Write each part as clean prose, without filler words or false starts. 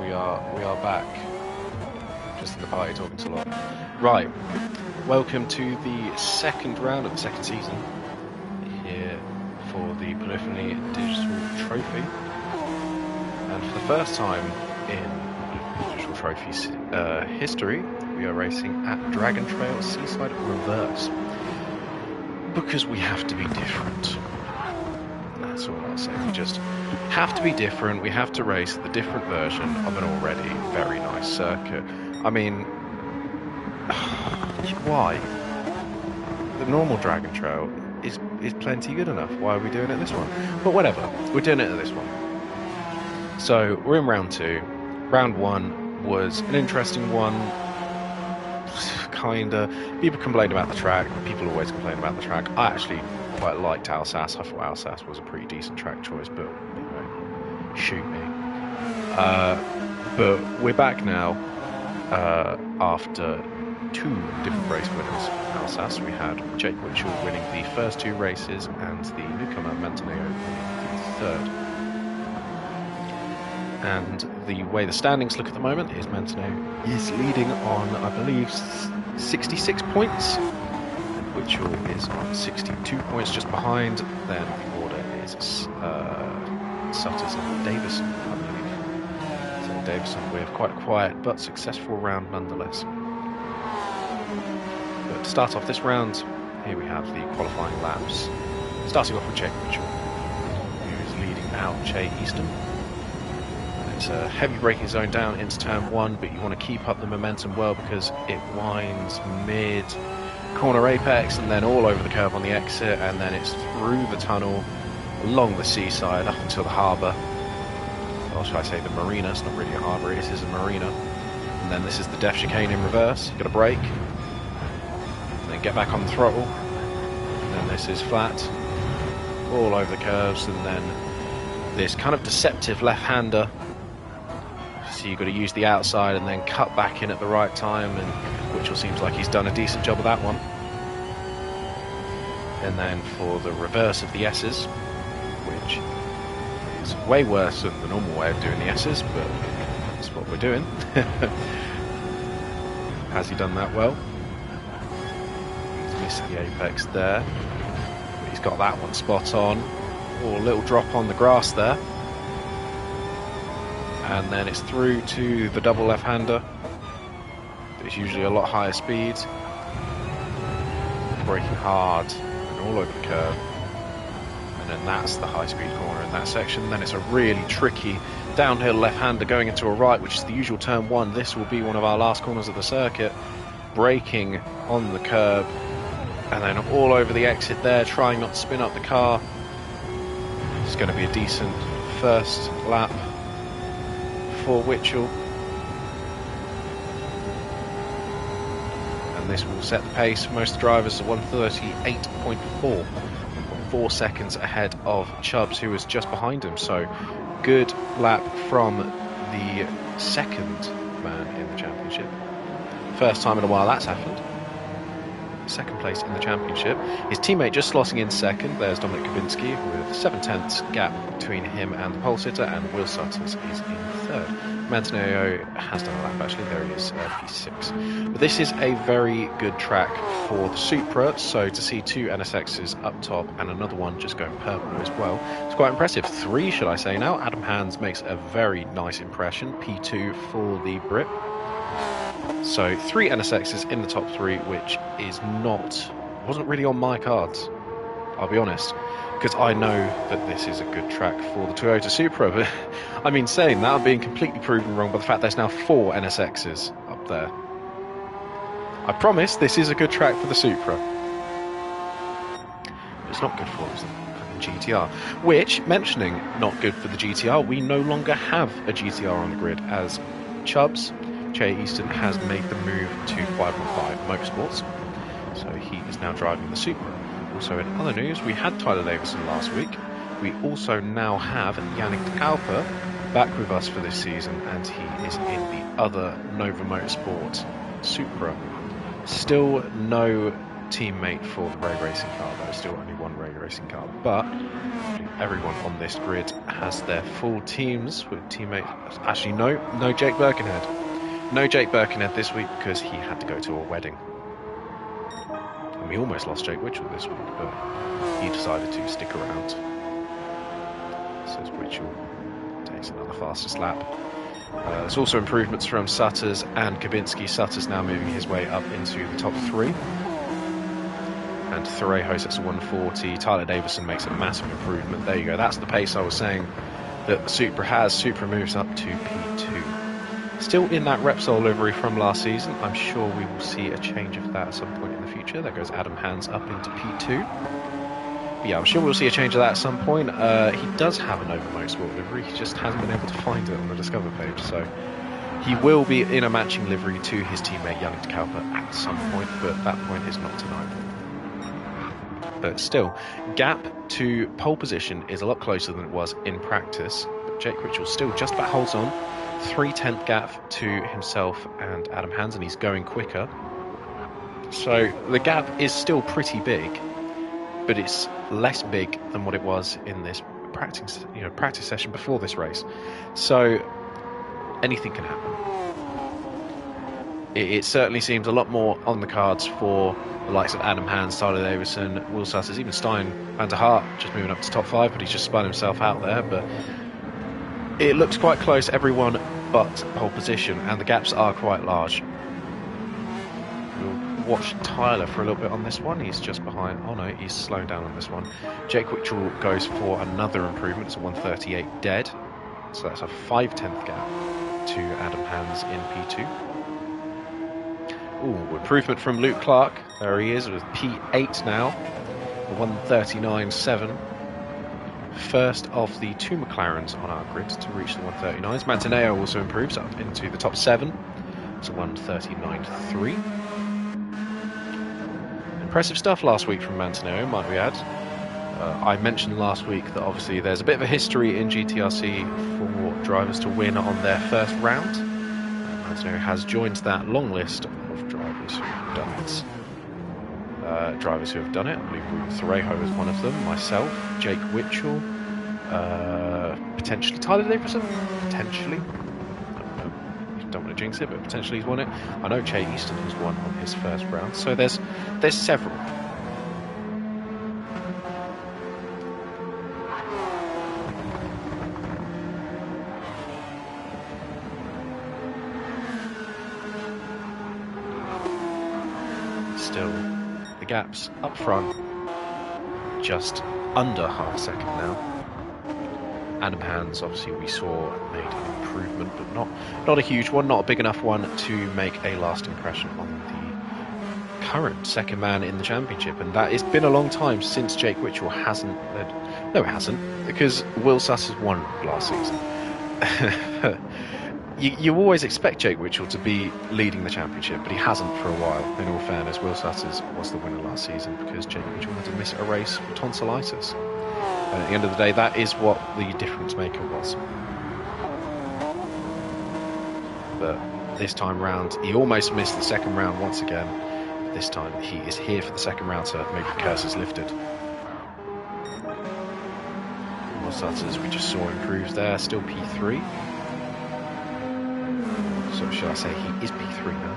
we are back. Just in the party talking to a lot. Right, welcome to the second round of the second season here for the Polyphony Digital Trophy. And for the first time in Digital Trophy's history, we are racing at Dragon Trail Seaside Reverse. Because we have to be different. That's all I'll say. We just have to be different. We have to race the different version of an already very nice circuit. I mean, why? The normal Dragon Trail is plenty good enough. Why are we doing it this one? But whatever, we're doing it at this one. So we're in round two. Round one was an interesting one. Kinda. People complain about the track. People always complain about the track. I actually quite liked Alsace. I thought Alsace was a pretty decent track choice, but anyway, shoot me. But we're back now after two different race winners. Alsace, we had Jake Witchell winning the first two races and the newcomer Mantoneo winning the third. And the way the standings look at the moment is Mantoneo is leading on, I believe, 66 points. And Witchell is on 62 points just behind. Then the order is Sutters and Davison, I believe. So Davison with quite a quiet but successful round nonetheless. But to start off this round, here we have the qualifying laps. Starting off with Jake Witchell, who is leading out Che Easton. It's a heavy braking zone down into turn one, but you want to keep up the momentum well because it winds mid corner apex and then all over the curve on the exit, and then it's through the tunnel along the seaside up until the harbour. Or should I say the marina? It's not really a harbour, it is a marina. And then this is the def chicane in reverse. You've got to brake, and then get back on the throttle. And then this is flat, all over the curves, and then this kind of deceptive left-hander. So you've got to use the outside and then cut back in at the right time, and Witchell seems like he's done a decent job of that one. And then for the reverse of the S's, which is way worse than the normal way of doing the S's, but that's what we're doing. Has he done that well? He's missed the apex there, but he's got that one spot on. Oh, a little drop on the grass there. And then it's through to the double left-hander. There's usually a lot higher speeds. Braking hard and all over the curve. And then that's the high-speed corner in that section. Then it's a really tricky downhill left-hander going into a right, which is the usual turn one. This will be one of our last corners of the circuit. Braking on the curb. And then all over the exit there, trying not to spin up the car. It's going to be a decent first lap for Witchell, and this will set the pace for most drivers at 1:38.4, 4 seconds ahead of Chubbs, who was just behind him. So good lap from the second man in the championship. First time in a while that's happened. Second place in the championship. His teammate just slotting in second. There's Dominic Kubinski with 7/10 gap between him and the pole sitter, and Will Sutters is in third. Mantoneo has done a lap actually, there he is, P6. But this is a very good track for the Supra, so to see two NSXs up top and another one just going purple as well, it's quite impressive. Three, should I say now. Adam Hands makes a very nice impression, P2 for the Brit. So 3 NSXs in the top 3, which is wasn't really on my cards, I'll be honest, because I know that this is a good track for the Toyota Supra. But I mean, saying that, I'm being completely proven wrong by the fact there's now 4 NSXs up there. I promise this is a good track for the Supra. But it's not good for the GTR, which, mentioning not good for the GTR, we no longer have a GTR on the grid, as Chubbs, Che Easton, has made the move to 515 Motorsports, so he is now driving the Supra. Also in other news, we had Tyler Davison last week. We also now have Yannick de Kalper back with us for this season, and he is in the other Nova Motorsport Supra. Still no teammate for the road racing car, though. Still only one road racing car, but everyone on this grid has their full teams with teammates. Actually, no Jake Birkenhead. No Jake Birkenhead this week because he had to go to a wedding. And we almost lost Jake Witchell this week, but he decided to stick around. So Witchell takes another fastest lap. There's also improvements from Sutters and Kabinski. Sutters now moving his way up into the top 3. And Thorejo sets a 140. Tyler Davison makes a massive improvement. There you go. That's the pace I was saying that the Supra has. Supra moves up to P2. Still in that Repsol livery from last season. I'm sure we will see a change of that at some point in the future. There goes Adam Hands up into P2. But yeah, I'm sure we'll see a change of that at some point. He does have an Nova Motorsport livery. He just hasn't been able to find it on the Discover page. So he will be in a matching livery to his teammate Yannick de Kalper at some point, but that point is not tonight. But still, gap to pole position is a lot closer than it was in practice. But Jake Witchell still just about holds on. 3/10 gap to himself and Adam Hansen. He's going quicker. So the gap is still pretty big, but it's less big than what it was in this practice session before this race. So anything can happen. It certainly seems a lot more on the cards for the likes of Adam Hands, Tyler Davison, Will Sutters, even Stein Van der Hart just moving up to top 5, but he's just spun himself out there. But it looks quite close, everyone but pole position, and the gaps are quite large. We'll watch Tyler for a little bit on this one. He's just behind. Oh no, he's slowing down on this one. Jake Witchell goes for another improvement. It's a 138 dead. So that's a 5/10 gap to Adam Hands in P2. Ooh, improvement from Luke Clark. There he is with P8 now. A 139.7. First of the 2 McLarens on our grid to reach the 139s. Mantineo also improves up into the top 7. It's a 139.3. Impressive stuff last week from Mantineo, might we add. I mentioned last week that obviously there's a bit of a history in GTRC for drivers to win on their first round. Mantineo has joined that long list of drivers who have done it. I believe Thorejo is one of them, myself, Jake Witchell, potentially Tyler Davison, potentially. I don't want to jinx it, but potentially he's won it. I know Che Easton has won on his first round, so there's several. Still, the gaps up front just under half a second now. Adam Hands, obviously, we saw made an improvement, but not a huge one, not a big enough one to make a lasting impression on the current second man in the championship. And that it's been a long time since Jake Witchell hasn't led. No, it hasn't, because Will Sutters won last season. You always expect Jake Witchell to be leading the championship, but he hasn't for a while. In all fairness, Will Sutters was the winner last season because Jake Witchell had to miss a race with tonsillitis. And at the end of the day, that is what the difference maker was. But this time round, he almost missed the second round once again. This time, he is here for the second round, so maybe the curse is lifted. Will Sutters, we just saw improves there, still P3. So should I say he is P3 now?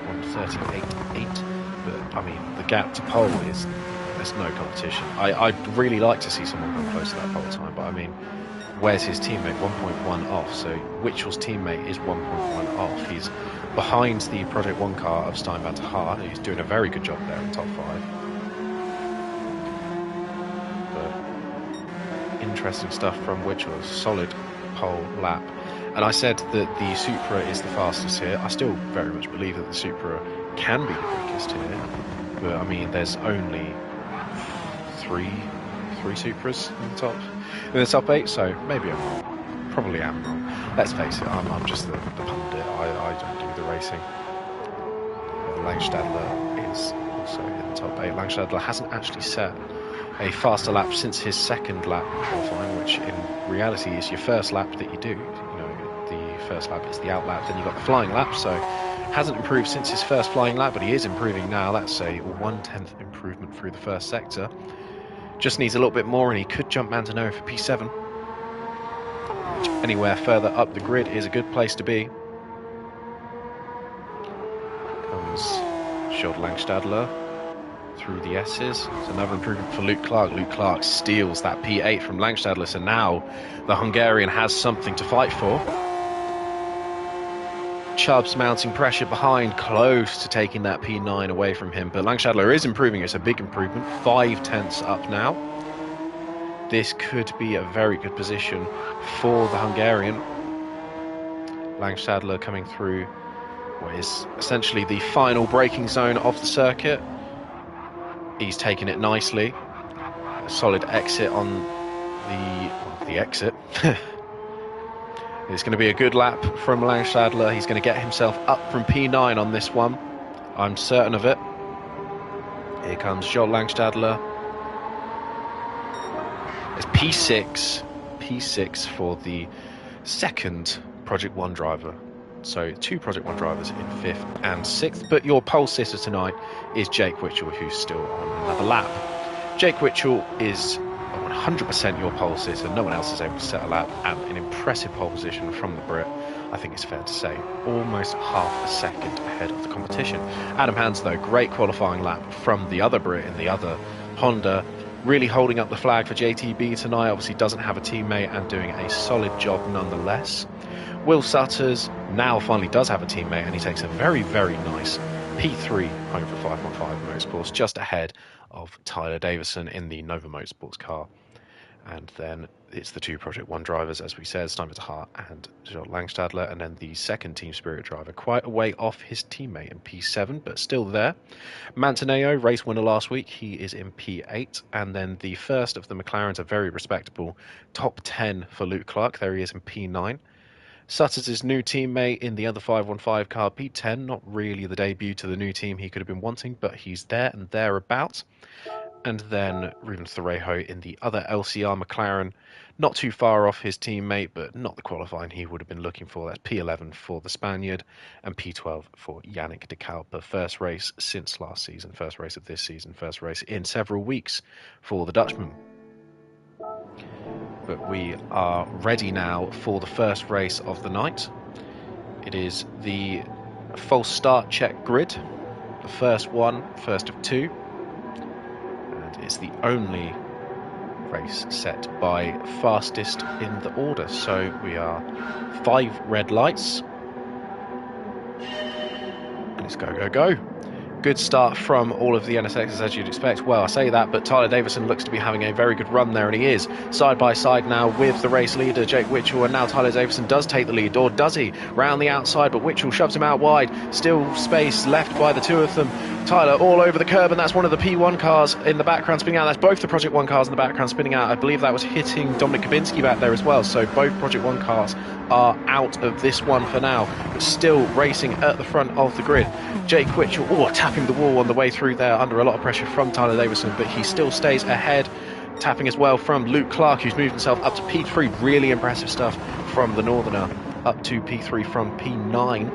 138.8. But I mean, the gap to pole is there's no competition. I'd really like to see someone come close to that pole time, but I mean, where's his teammate? 1.1 off. So Witchell's teammate is 1.1 off. He's behind the Project 1 car of Stein Van der Hart. He's doing a very good job there in top 5. But interesting stuff from Witchell. Solid pole lap. And I said that the Supra is the fastest here. I still very much believe that the Supra can be the quickest here. But I mean, there's only three Supras in the top 8, so maybe I'm wrong. Probably am wrong. Let's face it, I'm just the pundit. I don't do the racing. Langstadler is also in the top 8. Langstadler hasn't actually set a faster lap since his second lap qualifying, which in reality is your first lap that you do. The first lap is the out lap, then you've got the flying lap, so hasn't improved since his first flying lap, but he is improving now. That's a 1/10 improvement through the first sector. Just needs a little bit more and he could jump Mantaneo for P7. Which anywhere further up the grid is a good place to be. Comes Schott Langstadler through the S's. It's another improvement for Luke Clark. Luke Clark steals that P8 from Langstadler, so now the Hungarian has something to fight for. Chubb's mounting pressure behind, close to taking that P9 away from him, but Langstadler is improving. It's a big improvement, 5/10 up now. This could be a very good position for the Hungarian. Langstadler coming through what is essentially the final braking zone of the circuit. He's taken it nicely. A solid exit on the exit. It's going to be a good lap from Langstadler. He's going to get himself up from P9 on this one. I'm certain of it. Here comes Schott Langstadler. It's P6 for the second Project One driver. So 2 Project One drivers in 5th and 6th. But your pole sitter tonight is Jake Witchell, who's still on another lap. Jake Witchell is 100% your pole sitter. No one else is able to set a lap, and an impressive pole position from the Brit. I think it's fair to say almost half a second ahead of the competition. Adam Hands, though, great qualifying lap from the other Brit in the other Honda, really holding up the flag for JTB tonight. Obviously doesn't have a teammate and doing a solid job nonetheless. Will Sutters now finally does have a teammate, and he takes a very, very nice P3 home for 515 Motorsports, just ahead of Tyler Davison in the Nova Motorsports car. And then it's the 2 Project One drivers, as we said, Steimer de Hart and Schott Langstadler, and then the second Team Spirit driver, quite a way off his teammate in P7, but still there. Mantaneo, race winner last week, he is in P8, and then the first of the McLarens, a very respectable top 10 for Luke Clark, there he is in P9. Sutters' new teammate in the other 515 car, P10, not really the debut to the new team he could have been wanting, but he's there and thereabouts. And then Ruben Thorejo in the other LCR McLaren, not too far off his teammate, but not the qualifying he would have been looking for. That's P11 for the Spaniard and P12 for Yannick de Kalper. First race since last season, first race of this season, first race in several weeks for the Dutchman. But we are ready now for the first race of the night. It is the false start check grid, the first one, first of 2. And it's the only race set by fastest in the order. So we are 5 red lights. Let's go, go, go. Good start from all of the NSXs, as you'd expect. Well, I say that, but Tyler Davison looks to be having a very good run there, and he is side by side now with the race leader, Jake Witchell, and now Tyler Davison does take the lead, or does he? Round the outside, but Witchell shoves him out wide. Still space left by the 2 of them. Tyler all over the curb, and that's one of the P1 cars in the background spinning out. That's both the Project One cars in the background spinning out. I believe that was hitting Dominic Kabinski back there as well, so both Project One cars are out of this one for now, but still racing at the front of the grid. Jake Witchell, tapping the wall on the way through there under a lot of pressure from Tyler Davison, but he still stays ahead. Tapping as well from Luke Clark, who's moved himself up to P3. Really impressive stuff from the Northerner, up to P3 from P9.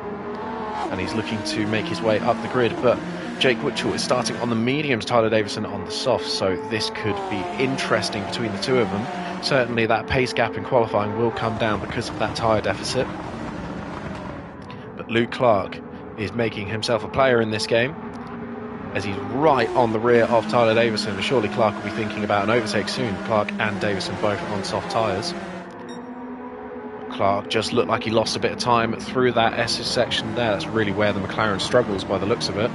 And he's looking to make his way up the grid, but Jake Witchell is starting on the mediums, Tyler Davison on the softs, so this could be interesting between the 2 of them. Certainly that pace gap in qualifying will come down because of that tyre deficit. But Luke Clark is making himself a player in this game, as he's right on the rear of Tyler Davison. Surely Clark will be thinking about an overtake soon. Clark and Davison both on soft tyres. Clark just looked like he lost a bit of time through that S section there. That's really where the McLaren struggles by the looks of it.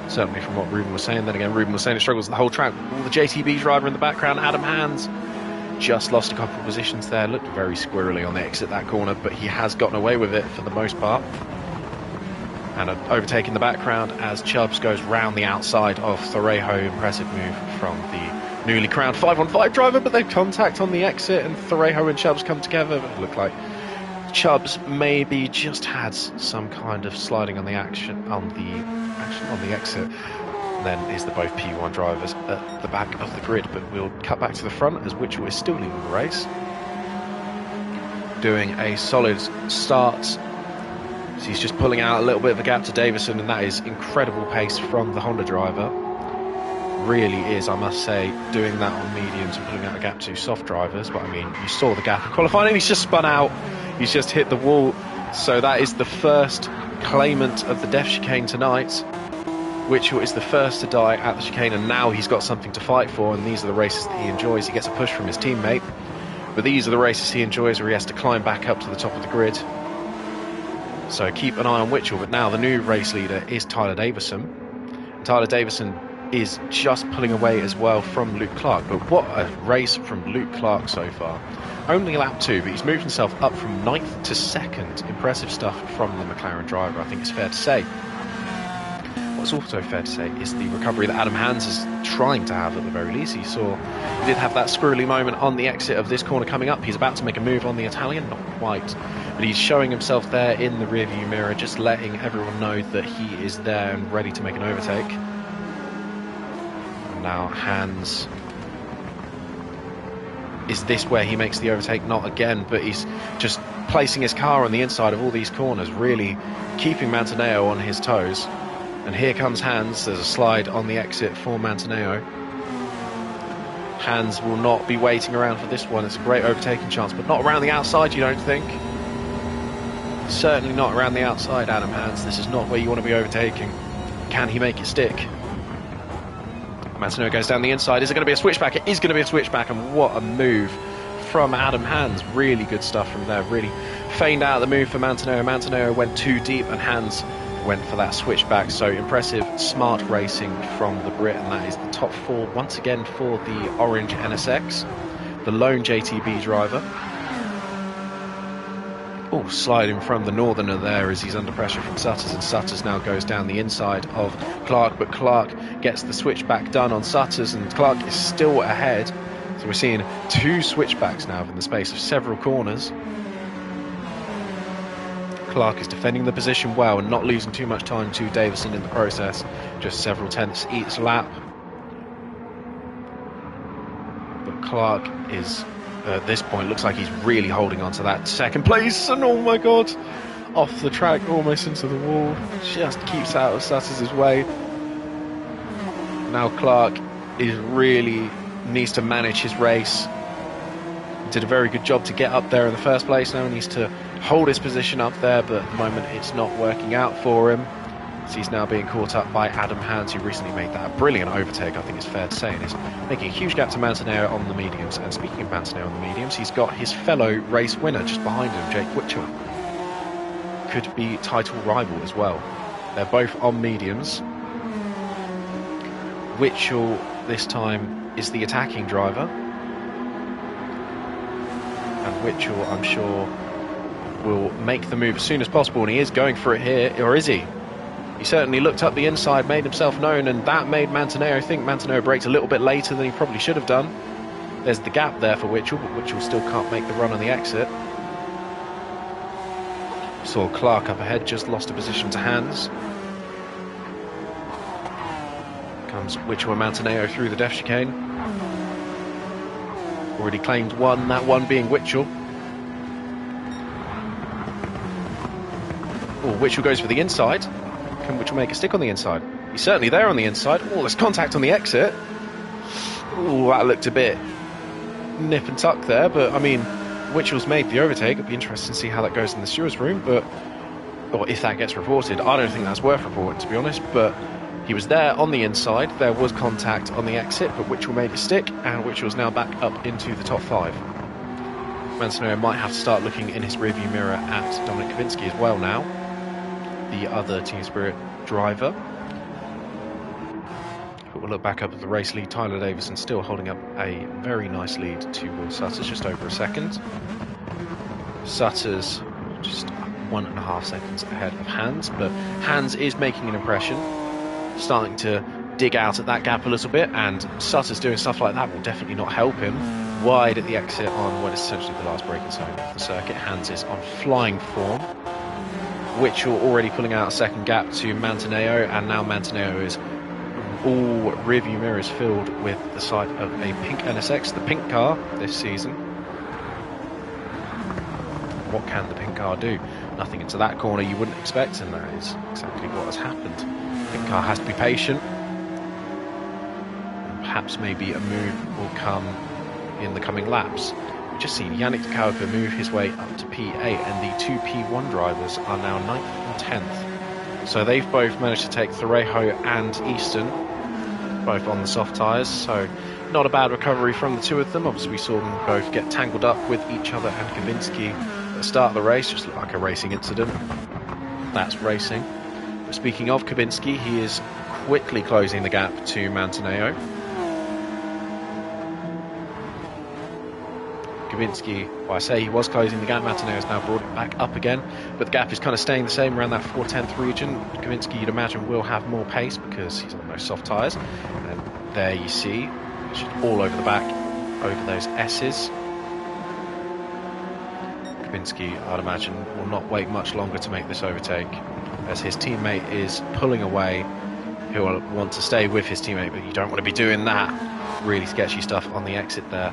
Certainly from what Ruben was saying. Then again, Ruben was saying it struggles the whole track. The JTB driver in the background, Adam Hands, just lost a couple of positions there. Looked very squirrely on the exit that corner, but he has gotten away with it for the most part. And overtaking the background as Chubbs goes round the outside of Thorejo. Impressive move from the newly crowned 515 driver, but they contact on the exit and Thorejo and Chubbs come together. But it looked like Chubbs maybe just had some kind of sliding on the action on the exit. And then is the both P1 drivers at the back of the grid, but we'll cut back to the front as Witchell is still leading the race. Doing a solid start. So he's just pulling out a little bit of a gap to Davison, and that is incredible pace from the Honda driver. really is, I must say, doing that on mediums and pulling out a gap to soft drivers. But I mean, you saw the gap in qualifying, and he's just spun out. He's just hit the wall. So that is the first claimant of the death chicane tonight, which is the first to die at the chicane, and now he's got something to fight for, and these are the races that he enjoys. He gets a push from his teammate, but these are the races he enjoys where he has to climb back up to the top of the grid. So keep an eye on Witchell, but now the new race leader is Tyler Davison. Tyler Davison is just pulling away as well from Luke Clark, but what a race from Luke Clark so far. Only lap 2, but he's moved himself up from 9th to 2nd. Impressive stuff from the McLaren driver, I think it's fair to say. What's also fair to say is the recovery that Adam Hans is trying to have at the very least. He did have that squirrely moment on the exit of this corner coming up. He's about to make a move on the Italian, not quite, but he's showing himself there in the rearview mirror, just letting everyone know that he is there and ready to make an overtake. And now Hans, is this where he makes the overtake? Not again, but he's just placing his car on the inside of all these corners, really keeping Mantaneo on his toes. And here comes Hans. There's a slide on the exit for Mantaneo. Hans will not be waiting around for this one. It's a great overtaking chance, but not around the outside, you don't think? Certainly not around the outside, Adam Hans. This is not where you want to be overtaking. Can he make it stick? Mantaneo goes down the inside. Is it going to be a switchback? It is going to be a switchback, and what a move from Adam Hans. Really good stuff from there. Really feigned out the move for Mantaneo. Mantaneo went too deep, and Hans went for that switchback. So impressive, smart racing from the Brit, and that is the top 4 once again for the orange NSX, the lone JTB driver. Oh, sliding from the Northerner there as he's under pressure from Sutters, and Sutters now goes down the inside of Clark, but Clark gets the switchback done on Sutters, and Clark is still ahead. So we're seeing 2 switchbacks now in the space of several corners. Clark is defending the position well and not losing too much time to Davison in the process, just several tenths each lap. But Clark is, at this point, looks like he's really holding on to that second place, and oh my god, off the track, almost into the wall, just keeps out of Sutters' way. Now Clark really needs to manage his race. Did a very good job to get up there in the first place. Now he needs to hold his position up there, but at the moment it's not working out for him. So he's now being caught up by Adam Hans, who recently made that brilliant overtake, I think it's fair to say, and is making a huge gap to Mantaneo on the mediums. And speaking of Mantaneo on the mediums, he's got his fellow race winner just behind him, Jake Witchell. Could be title rival as well. They're both on mediums. Witchell this time is the attacking driver, and Witchell, I'm sure, will make the move as soon as possible, and he is going for it here, or is he? He certainly looked up the inside, made himself known, and that made Mantaneo think. Mantaneo brakes a little bit later than he probably should have done. There's the gap there for Witchell, but Witchell still can't make the run on the exit. Saw Clark up ahead, just lost a position to Hans. Comes Witchell and Mantaneo through the death chicane. Already claimed one, that one being Witchell. Oh, Witchell goes for the inside. Can Witchell make a stick on the inside? He's certainly there on the inside. Oh, there's contact on the exit. Oh, that looked a bit nip and tuck there, but I mean, Witchell's made the overtake. It'll be interesting to see how that goes in the stewards room, but, or if that gets reported. I don't think that's worth reporting, to be honest, but he was there on the inside. There was contact on the exit, but Witchell made it stick, and Witchell's now back up into the top 5. Mantaneo might have to start looking in his rearview mirror at Dominic Kavinsky as well now, the other Team Spirit driver. But we'll look back up at the race lead. Tyler Davison still holding up a very nice lead to Will Sutters, just over a second. Sutters just 1.5 seconds ahead of Hans, but Hans is making an impression, starting to dig out at that gap a little bit, and Sutters doing stuff like that will definitely not help him. Wide at the exit on what is essentially the last braking zone of the circuit. Hans is on flying form. Witchell already pulling out a second gap to Mantaneo, and now Mantaneo is all rearview mirrors filled with the sight of a pink NSX, the pink car this season. What can the pink car do? Nothing into that corner you wouldn't expect, and that is exactly what has happened. Pink car has to be patient. perhaps maybe a move will come in the coming laps. We've just seen Yannick de Kauper move his way up to P8, and the two P1 drivers are now 9th and 10th. So they've both managed to take Thorejo and Easton, both on the soft tyres, so not a bad recovery from the two of them. Obviously we saw them both get tangled up with each other and Kabinski at the start of the race. Just looked like a racing incident. That's racing. But speaking of Kabinski, he is quickly closing the gap to Mantineo. Kabinski, well, I say he was closing the gap, Mantineo has now brought it back up again, but the gap is kind of staying the same around that 4/10th region. Kabinski, you'd imagine, will have more pace because he's on those soft tyres, and there you see, just all over the back, over those S's. Kabinski, I'd imagine, will not wait much longer to make this overtake, as his teammate is pulling away. He'll want to stay with his teammate, but you don't want to be doing that. Really sketchy stuff on the exit there.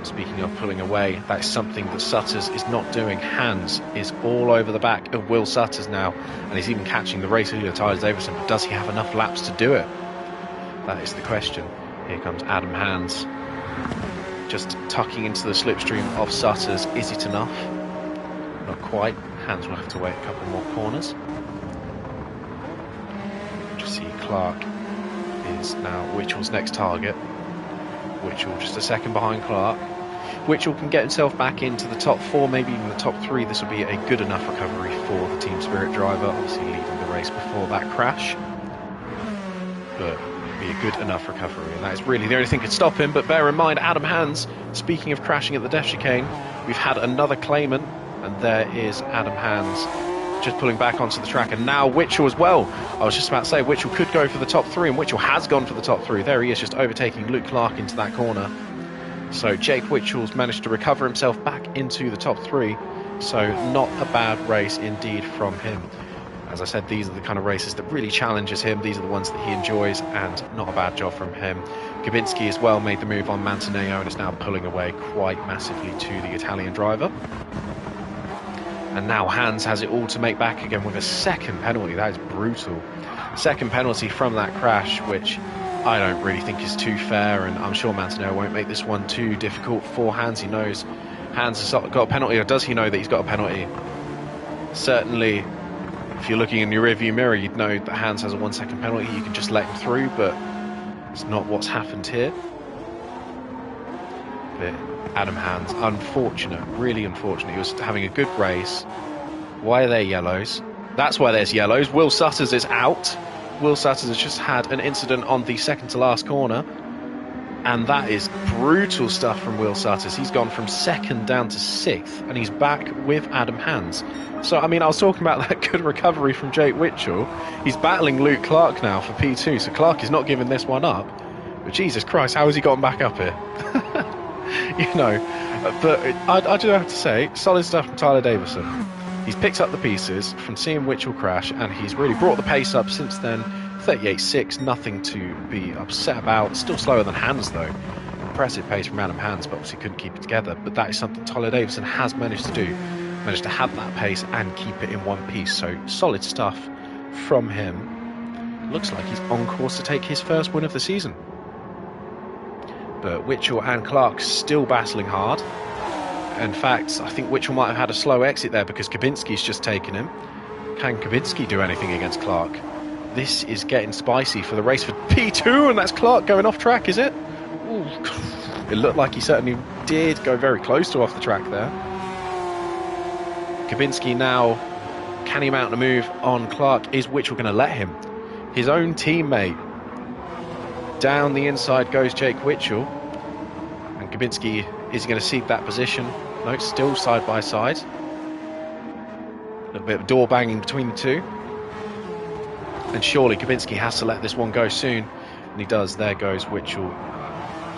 Speaking of pulling away, that is something that Sutters is not doing. Hans is all over the back of Will Sutters now, and he's even catching the race leader Tyler Davison, but does he have enough laps to do it? That is the question. Here comes Adam Hans, just tucking into the slipstream of Sutters. Is it enough? Not quite. Hans will have to wait a couple more corners. Just see Clark is now Witchell's next target. Witchell just a second behind Clark. Witchell can get himself back into the top 4, maybe even the top 3. This will be a good enough recovery for the Team Spirit driver, obviously leading the race before that crash. But be a good enough recovery, and that is really the only thing that could stop him. But bear in mind, Adam Hans, speaking of crashing at the death chicane, we've had another claimant, and there is Adam Hans just pulling back onto the track, and now Witchell as well. I was just about to say Witchell could go for the top 3, and Witchell has gone for the top 3. There he is, just overtaking Luke Clark into that corner. So Jake Witchell's managed to recover himself back into the top 3, so not a bad race indeed from him. As I said, these are the kind of races that really challenges him. These are the ones that he enjoys, and not a bad job from him. Kabinski as well made the move on Mantineo and is now pulling away quite massively to the Italian driver. And now Hans has it all to make back again with a second penalty. That is brutal. Second penalty from that crash, which I don't really think is too fair, and I'm sure Mantineo won't make this one too difficult for Hans. He knows Hans has got a penalty, or does he know that he's got a penalty? Certainly, if you're looking in your rearview mirror, you'd know that Hans has a 1 second penalty. You can just let him through, but it's not what's happened here. But Adam Hans, unfortunate, really unfortunate. He was having a good race. Why are there yellows? That's why there's yellows. Will Sutters is out. Will Sutters has just had an incident on the second to last corner, and that is brutal stuff from Will Sutters. He's gone from 2nd down to 6th, and he's back with Adam Hans. So, I mean, I was talking about that good recovery from Jake Witchell. He's battling Luke Clark now for P2, so Clark is not giving this one up. But Jesus Christ, how has he gotten back up here? You know, but I do have to say, solid stuff from Tyler Davison. He's picked up the pieces from seeing Witchell crash, and he's really brought the pace up since then. 38.6, nothing to be upset about. Still slower than Hans, though. Impressive pace from Adam Hans, but obviously couldn't keep it together. But that is something Tyler Davison has managed to do. Managed to have that pace and keep it in one piece. So solid stuff from him. Looks like he's on course to take his first win of the season. But Witchell and Clark still battling hard. In fact, I think Witchell might have had a slow exit there because Kabinski's just taken him. Can Kabinski do anything against Clark? This is getting spicy for the race for P2, and that's Clark going off track, is it? Ooh. It looked like he certainly did go very close to off the track there. Kabinski now, can he mount a move on Clark? Is Witchell going to let him? His own teammate. Down the inside goes Jake Witchell. And Kabinski, is he going to cede that position? No, still side by side. A little bit of door banging between the two. And surely Kabinski has to let this one go soon. And he does. There goes Witchell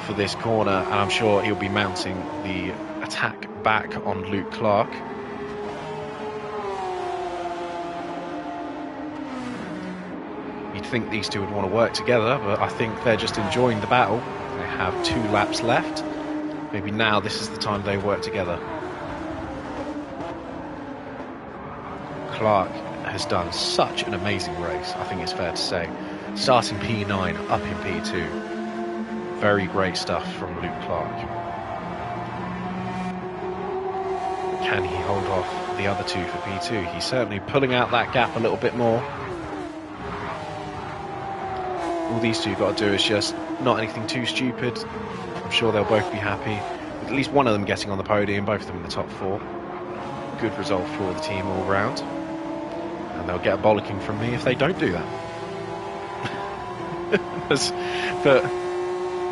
for this corner. And I'm sure he'll be mounting the attack back on Luke Clark. You'd think these two would want to work together, but I think they're just enjoying the battle. They have 2 laps left. Maybe now this is the time they work together. Clark has done such an amazing race, I think it's fair to say. Starting P9, up in P2. Very great stuff from Luke Clark. Can he hold off the other two for P2? He's certainly pulling out that gap a little bit more. All these two got to do is just not anything too stupid. I'm sure they'll both be happy with at least one of them getting on the podium, both of them in the top 4. Good result for the team all round. And they'll get a bollocking from me if they don't do that. But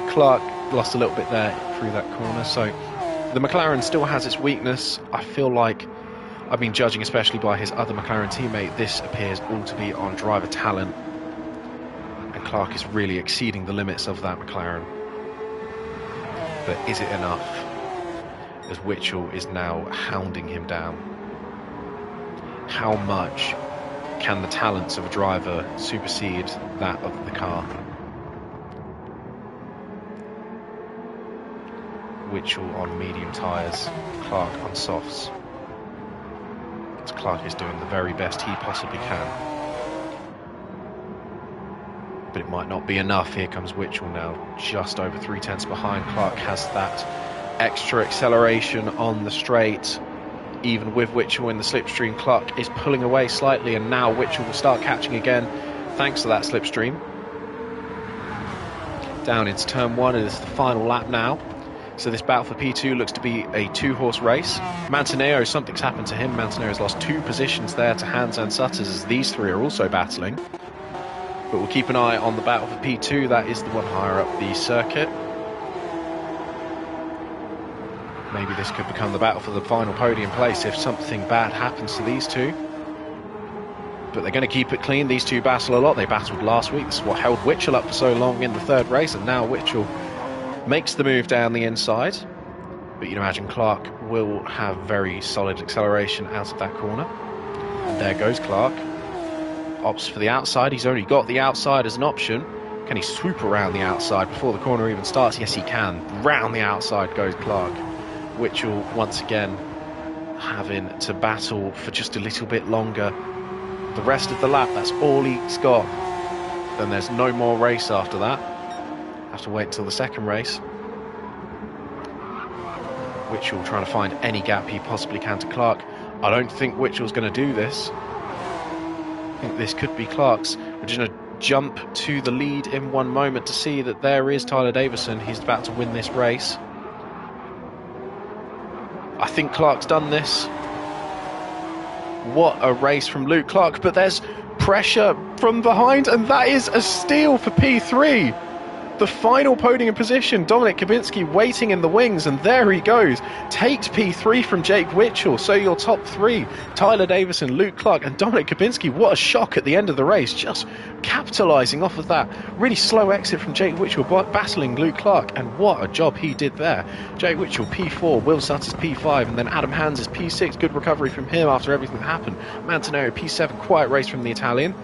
Clark lost a little bit there through that corner, so the McLaren still has its weakness. I feel like I've been judging, especially by his other McLaren teammate, this appears all to be on driver talent, and Clark is really exceeding the limits of that McLaren. But is it enough, as Witchell is now hounding him down? How much can the talents of a driver supersede that of the car? Witchell on medium tyres, Clark on softs. So Clark is doing the very best he possibly can. But it might not be enough. Here comes Witchell now, just over 3/10 behind. Clark has that extra acceleration on the straight. Even with Witchell in the slipstream, Clark is pulling away slightly, and now Witchell will start catching again thanks to that slipstream. Down into turn 1, it is the final lap now. So this battle for P2 looks to be a 2-horse race. Mantineo, something's happened to him. Mantineo has lost 2 positions there to Hans and Sutters, as these 3 are also battling. But we'll keep an eye on the battle for P2. That is the one higher up the circuit. Maybe this could become the battle for the final podium place if something bad happens to these two. But they're going to keep it clean. These two battle a lot. They battled last week. This is what held Witchell up for so long in the 3rd race, and now Witchell makes the move down the inside. But you'd imagine Clark will have very solid acceleration out of that corner. And there goes Clark. Opts for the outside. He's only got the outside as an option. Can he swoop around the outside before the corner even starts? Yes, he can. Round the outside goes Clark. Witchell once again having to battle for just a little bit longer. The rest of the lap, that's all he's got. Then there's no more race after that. Have to wait until the 2nd race. Witchell trying to find any gap he possibly can to Clark. I don't think Witchell's going to do this. I think this could be Clark's. We're just going to jump to the lead in one moment to see that there is Tyler Davison. He's about to win this race. I think Clark's done this. What a race from Luke Clark, but there's pressure from behind, and that is a steal for P3. The final podium position, Dominic Kubinski waiting in the wings, and there he goes. Takes P3 from Jake Witchell. So your top 3, Tyler Davison, Luke Clark, and Dominic Kubinski. What a shock at the end of the race, just capitalising off of that really slow exit from Jake Witchell, battling Luke Clark, and what a job he did there. Jake Witchell P4, Will Sutters P5, and then Adam Hans is P6. Good recovery from him after everything that happened. Mantineo P7, quiet race from the Italian.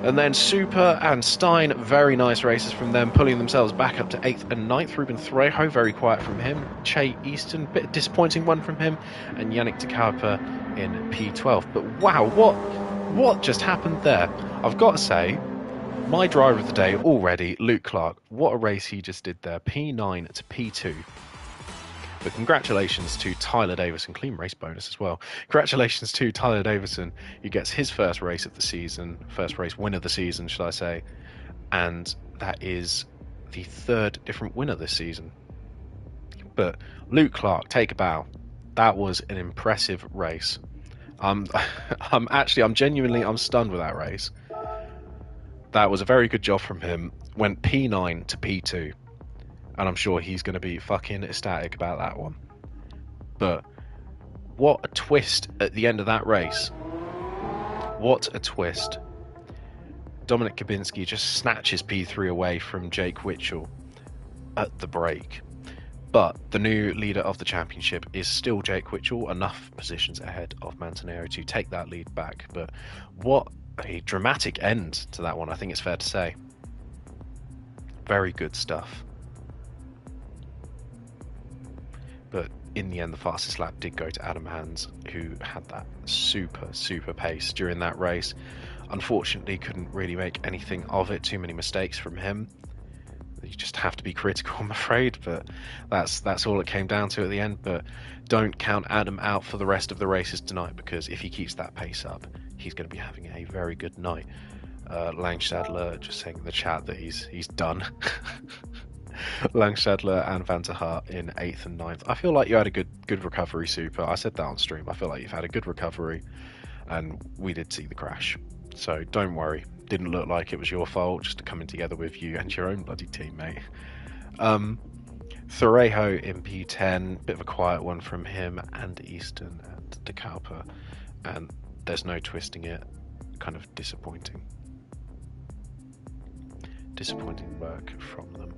And then Super and Stein, very nice races from them, pulling themselves back up to 8th and 9th. Ruben Threjo, very quiet from him. Che Easton, bit disappointing one from him. And Yannick de Kauper in P12. But wow, what just happened there? I've got to say, my driver of the day already, Luke Clark. What a race he just did there. P9 to P2. But congratulations to Tyler Davison, clean race bonus as well. Congratulations to Tyler Davison, who gets his first race of the season, first race win of the season, should I say. And that is the 3rd different winner this season. But Luke Clark, take a bow. That was an impressive race. I'm genuinely stunned with that race. That was a very good job from him. Went P9 to P2. And I'm sure he's going to be fucking ecstatic about that one. But what a twist at the end of that race. What a twist. Dominic Kubinski just snatches P3 away from Jake Witchell at the break. But the new leader of the championship is still Jake Witchell, enough positions ahead of Mantineo to take that lead back. But what a dramatic end to that one, I think it's fair to say. Very good stuff. But in the end, the fastest lap did go to Adam Hans, who had that super pace during that race. Unfortunately, couldn't really make anything of it. Too many mistakes from him. You just have to be critical, I'm afraid, but that's all it came down to at the end. But don't count Adam out for the rest of the races tonight, because if he keeps that pace up, he's going to be having a very good night. Langstadler just saying in the chat that he's done. Langstadler and Van der Hart in 8th and 9th. I feel like you had a good recovery, Super. I said that on stream. I feel like you've had a good recovery, and we did see the crash. So don't worry. Didn't look like it was your fault, just coming together with you and your own bloody teammate. Thorejo in P10, bit of a quiet one from him and Easton and De Kalper, and there's no twisting it. Kind of disappointing. Disappointing work from them.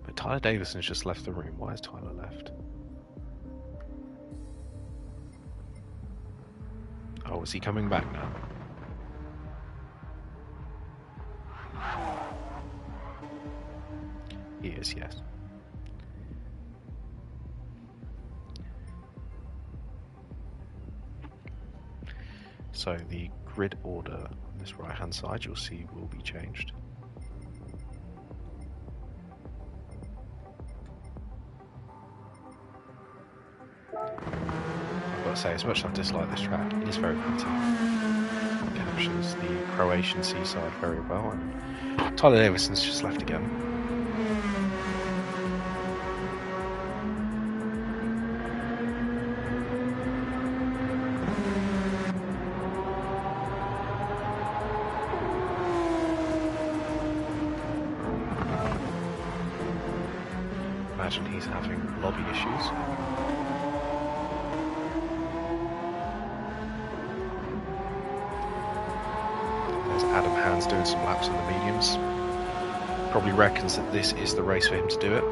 But Tyler Davison's just left the room. Why has Tyler left? Oh, is he coming back now? He is, yes. So the grid order on this right hand side, you'll see, will be changed. I've got to say, as much as I dislike this track, it is very pretty. It captures the Croatian seaside very well, and Tyler Davison's just left again. Imagine he's having lobby issues. There's Adam Hands doing some laps on the mediums. Probably reckons that this is the race for him to do it.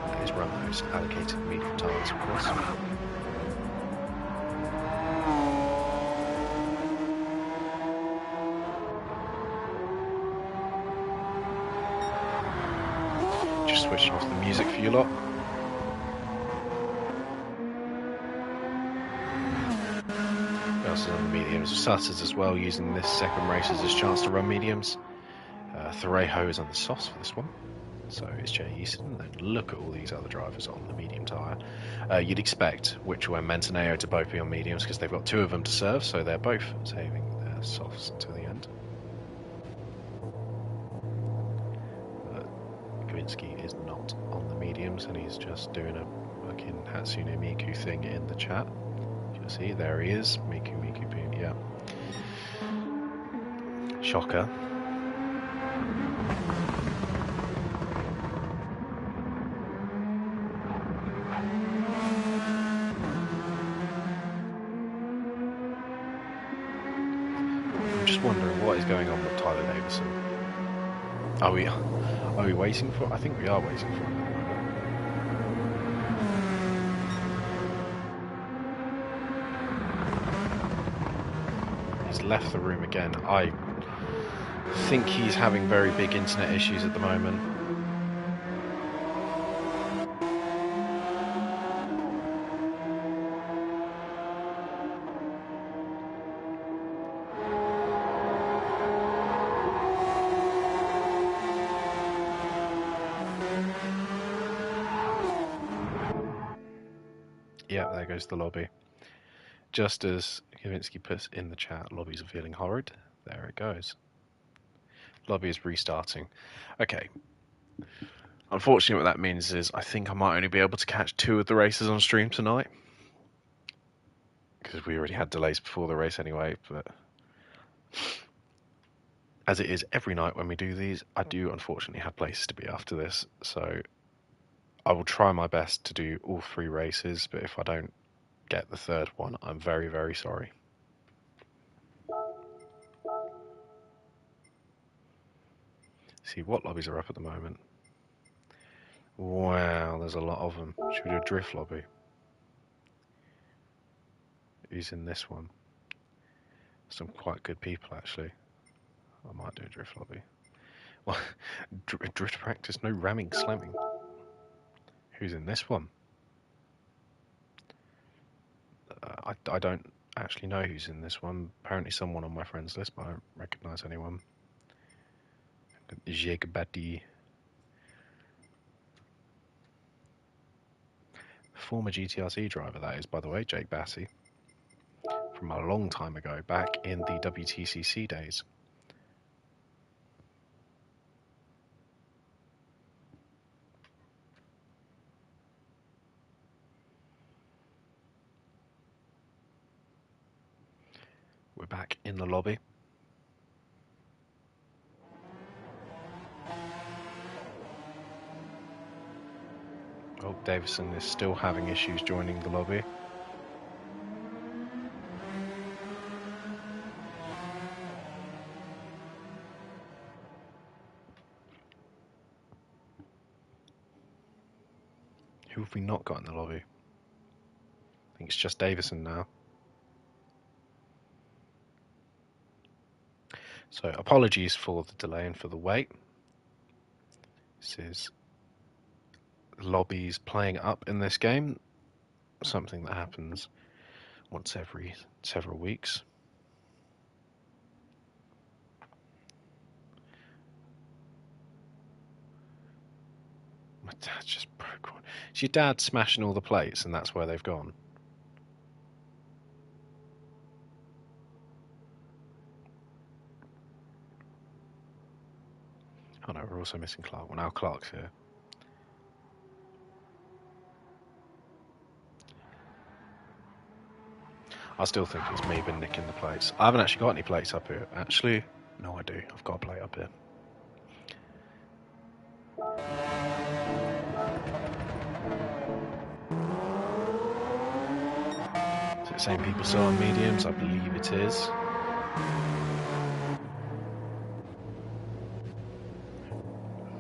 And he's run those allocated medium tyres, of course. Just switching off the music for you lot. Who else is on the mediums? Sutters as well, using this second race as his chance to run mediums. Thorejo is on the softs for this one. So is Jay Easton. And look at all these other drivers on the medium tyre. You'd expect Witchell and Mentaneo to both be on mediums because they've got two of them to serve, so they're both saving their softs until the end. Gawinski is not on the mediums, and he's just doing a fucking Hatsune Miku thing in the chat. You see, there he is. Miku Boom, yeah. Shocker. I'm just wondering what is going on with Tyler Davison. Are we waiting for? I think we are waiting for him. He's left the room again. I think he's having very big internet issues at the moment. Yeah, there goes the lobby. Just as Kavinsky puts in the chat, lobbies are feeling horrid. There it goes. Lobby is restarting. Okay. Unfortunately, what that means is I think I might only be able to catch 2 of the races on stream tonight. Because we already had delays before the race anyway, but as it is every night when we do these, I do unfortunately have places to be after this. So I will try my best to do all 3 races, but if I don't get the 3rd one, I'm very, very sorry. See what lobbies are up at the moment. Wow, there's a lot of them. Should we do a drift lobby? Who's in this one? Some quite good people, actually. I might do a drift lobby. Well, drift practice, no ramming, slamming. Who's in this one? I don't actually know who's in this one. Apparently someone on my friends list, but I don't recognise anyone. Jake Batty. Former GTRC driver, that is, by the way, Jake Batty. From a long time ago, back in the WTCC days. We're back in the lobby. Oh, Davison is still having issues joining the lobby. Who have we not got in the lobby? I think it's just Davison now. So apologies for the delay and for the wait. This is lobbies playing up in this game. Something that happens once every several weeks. My dad just broke one. Is your dad smashing all the plates and that's where they've gone? Oh no, we're also missing Clark. Well, now Clark's here. I still think it's me been nicking the plates. I haven't actually got any plates up here. Actually, no I do. I've got a plate up here. Is it saying people sell on mediums? I believe it is.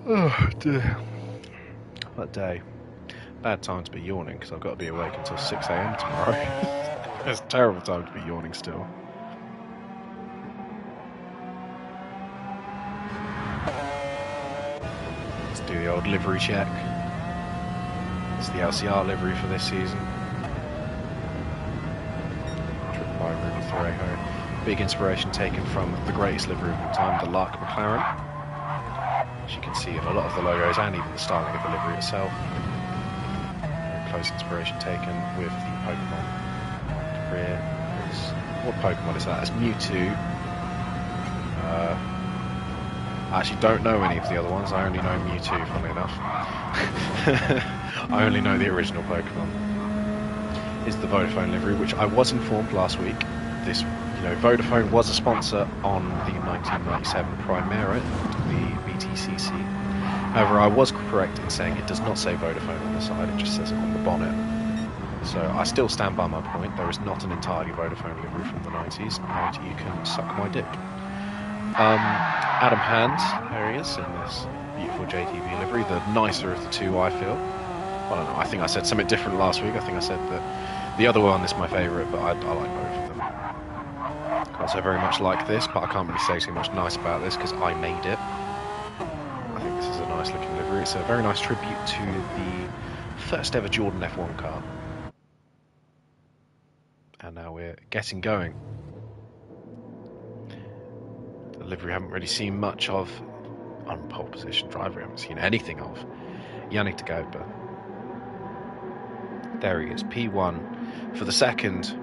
Oh dear. What day. Bad time to be yawning because I've got to be awake until 6 AM tomorrow. It's a terrible time to be yawning still. Let's do the old livery check. It's the LCR livery for this season. Driven by Ruben Ferrejo. Big inspiration taken from the greatest livery of all time, the Lark McLaren. As you can see in a lot of the logos and even the styling of the livery itself. Very close inspiration taken with the Pokemon career. What Pokemon is that? It's Mewtwo. I actually don't know any of the other ones. I only know Mewtwo, funnily enough. I only know the original Pokemon. Is the Vodafone livery, which I was informed last week. This, Vodafone was a sponsor on the 1997 Primera, the BTCC. However, I was correct in saying it does not say Vodafone on the side, it just says it on the bonnet. So I still stand by my point, there is not an entirely Vodafone livery from the 90s, and you can suck my dick. Adam Hand, there he is, in this beautiful JTB livery, the nicer of the two, I feel. I don't know, I think I said something different last week. I think I said that the other one is my favourite, but I like both of them. Can't say very much like this, but I can't really say too much nice about this because I made it. I think this is a nice looking livery. It's a very nice tribute to the first ever Jordan F1 car. And now we're getting going. The livery we haven't really seen much of on pole position driver. We haven't seen anything of Yannick de Gauper. There he is, P1 for the second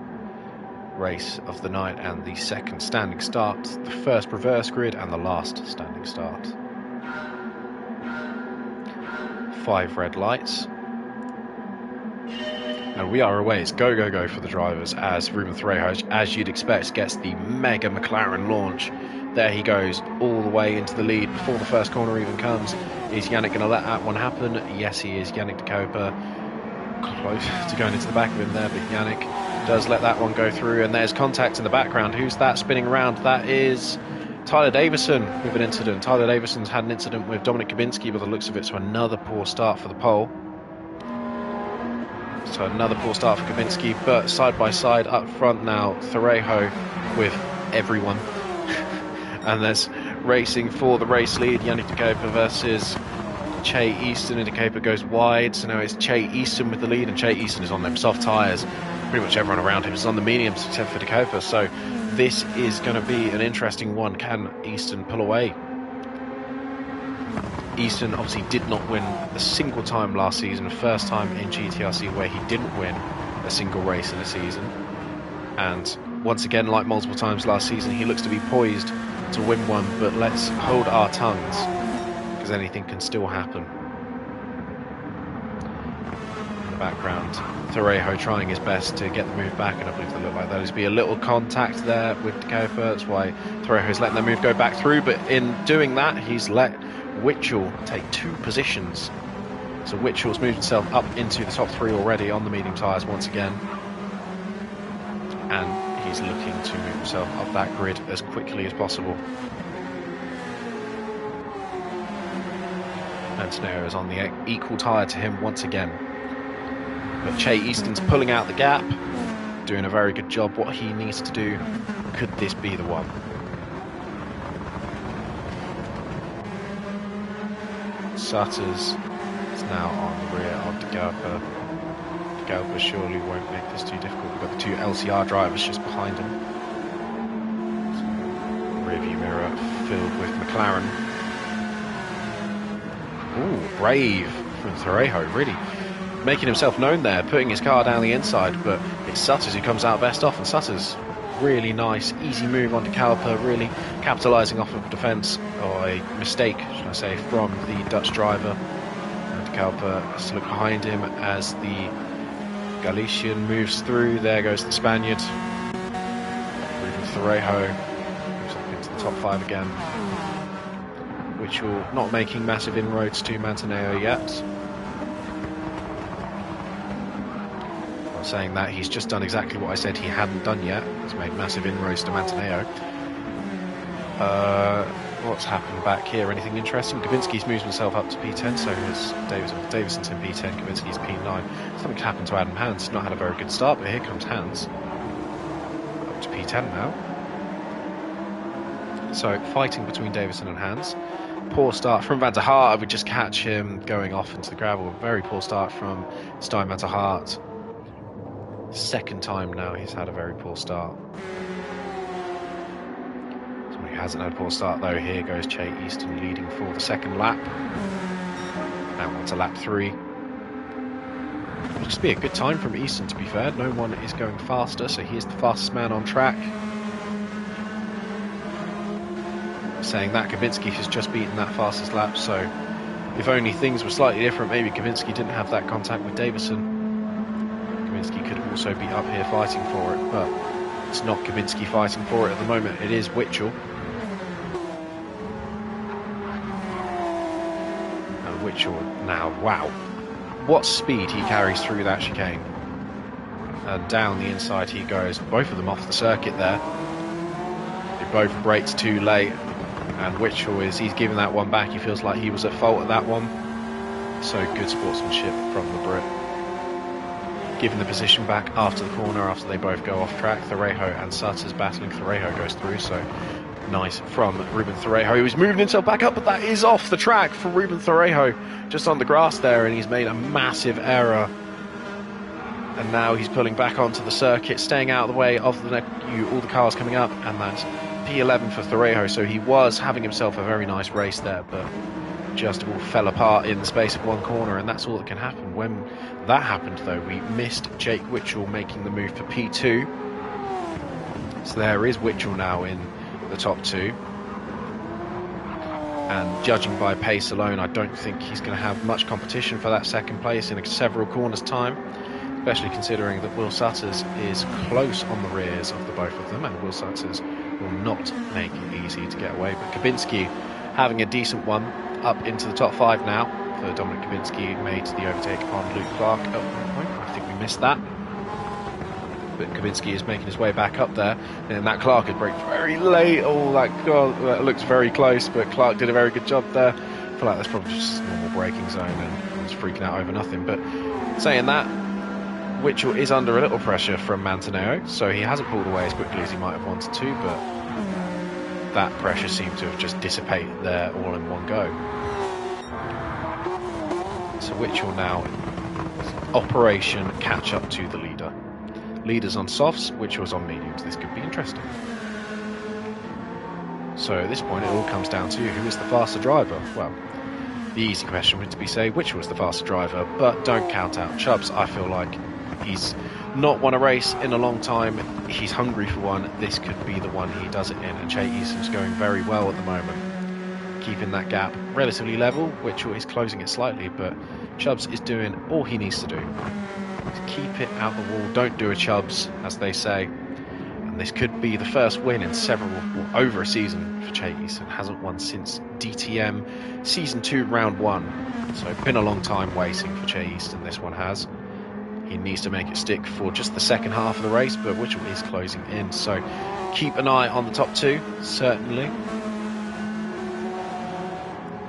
race of the night and the second standing start, the first reverse grid and the last standing start. 5 red lights. And we are away. It's go, go, go for the drivers as Ruben Ferrejo, as you'd expect, gets the mega McLaren launch. There he goes all the way into the lead before the first corner even comes. Is Yannick going to let that one happen? Yes, he is. Yannick de Gauper close to going into the back of him there, but Yannick does let that one go through, and there's contact in the background. Who's that spinning around? That is Tyler Davison with an incident. Tyler Davison's had an incident with Dominic Kubinski by the looks of it, so another poor start for the pole. So another poor start for Kubinski, but side by side up front now, Ferrejo with everyone. And there's racing for the race lead, Yannick de Gauper versus Che Easton. And de Gauper goes wide, so now it's Che Easton with the lead, and Che Easton is on them soft tyres. Pretty much everyone around him is on the mediums except for de Gauper, so this is going to be an interesting one. Can Easton pull away? Easton obviously did not win a single time last season, first time in GTRC where he didn't win a single race in a season. And once again, like multiple times last season, he looks to be poised to win one, but let's hold our tongues, because anything can still happen. In the background, Thorejo trying his best to get the move back, and I believe there looked like there's be a little contact there with Cowper. That's why Thorejo's letting the move go back through, but in doing that, he's let Witchell take 2 positions. So Witchell's moved himself up into the top 3 already on the medium tyres once again. And he's looking to move himself up that grid as quickly as possible. Antonio is on the equal tyre to him once again. But Che Easton's pulling out the gap, doing a very good job. What he needs to do, could this be the one? Sutters is now on the rear of De Galper. De Galper surely won't make this too difficult. We've got the 2 LCR drivers just behind him. So, rear view mirror filled with McLaren. Ooh, brave from Thorejo, really making himself known there, putting his car down the inside, but it's Sutters who comes out best off, and Sutters, really nice, easy move on De Galper, really capitalising off of defence, or a mistake, should I say, from the Dutch driver. And De Galper has to look behind him as the Galician moves through. There goes the Spaniard. Ruben Thorejo moves up into the top 5 again, which will not making massive inroads to Mantineo yet. Saying that, he's just done exactly what I said he hadn't done yet. He's made massive inroads to Mantineo. What's happened back here? Anything interesting? Gabinski's moved himself up to P10, so is Davison's in P10, Gabinski's P9. Something's happened to Adam Hans. He's not had a very good start, but here comes Hans. Up to P10 now. So, fighting between Davison and Hans. Poor start from Van der Hart. We just catch him going off into the gravel. Very poor start from Stein Van der Hart. Second time now he's had a very poor start. Someone who hasn't had a poor start though, here goes Che Easton leading for the second lap. Now on to lap 3. It'll just be a good time from Easton, to be fair. No one is going faster, so he is the fastest man on track. Saying that, Gabinski has just beaten that fastest lap, so if only things were slightly different, maybe Gabinski didn't have that contact with Davison. Gabinski could also be up here fighting for it, but it's not Gabinski fighting for it at the moment. It is Witchell. And Witchell now, wow, what speed he carries through that chicane. And down the inside he goes. Both of them off the circuit there. They both braked too late, and Witchell he's giving that one back. He feels like he was at fault at that one. So good sportsmanship from the Brit. Giving the position back after the corner after they both go off track. Thorejo and Sutters battling. Thorejo goes through, so nice from Ruben Thorejo. He was moving himself back up, but that is off the track for Ruben Thorejo, just on the grass there, and he's made a massive error. And now he's pulling back onto the circuit, staying out of the way of all the cars coming up, and that's P11 for Thorejo. So he was having himself a very nice race there, but just all fell apart in the space of one corner, and that's all that can happen. When that happened though, we missed Jake Witchell making the move for P2. So there is Witchell now in the top 2. And judging by pace alone, I don't think he's going to have much competition for that second place in several corners time, especially considering that Will Sutters is close on the rears of the both of them, and Will Sutters will not make it easy to get away. But Gabinski having a decent one, up into the top 5 now. For Dominic Gabinski, made the overtake on Luke Clark at one point. I think we missed that. But Gabinski is making his way back up there, and that Clark had braked very late. Oh, that looks very close, but Clark did a very good job there. I feel like that's probably just a normal braking zone, and I was freaking out over nothing. But saying that, Witchell is under a little pressure from Mantineo, so he hasn't pulled away as quickly as he might have wanted to, but that pressure seemed to have just dissipated there all in one go. So Witchell now, operation catch up to the leader. Leader's on softs, Witchell's on mediums. This could be interesting. So at this point it all comes down to who is the faster driver. Well, The easy question would be say which was the faster driver, but don't count out Chubbs. I feel like he's not won a race in a long time. He's hungry for one. This could be the one he does it in, and Che Easton's going very well at the moment, keeping that gap relatively level, which is closing it slightly, but Chubbs is doing all he needs to do. Keep it out the wall, don't do a Chubbs, as they say. And this could be the first win in over a season for Che Easton. Hasn't won since DTM Season 2, Round 1. So it's been a long time waiting for Che Easton, this one has. He needs to make it stick for just the second half of the race, but Witchell is closing in. So keep an eye on the top two, certainly.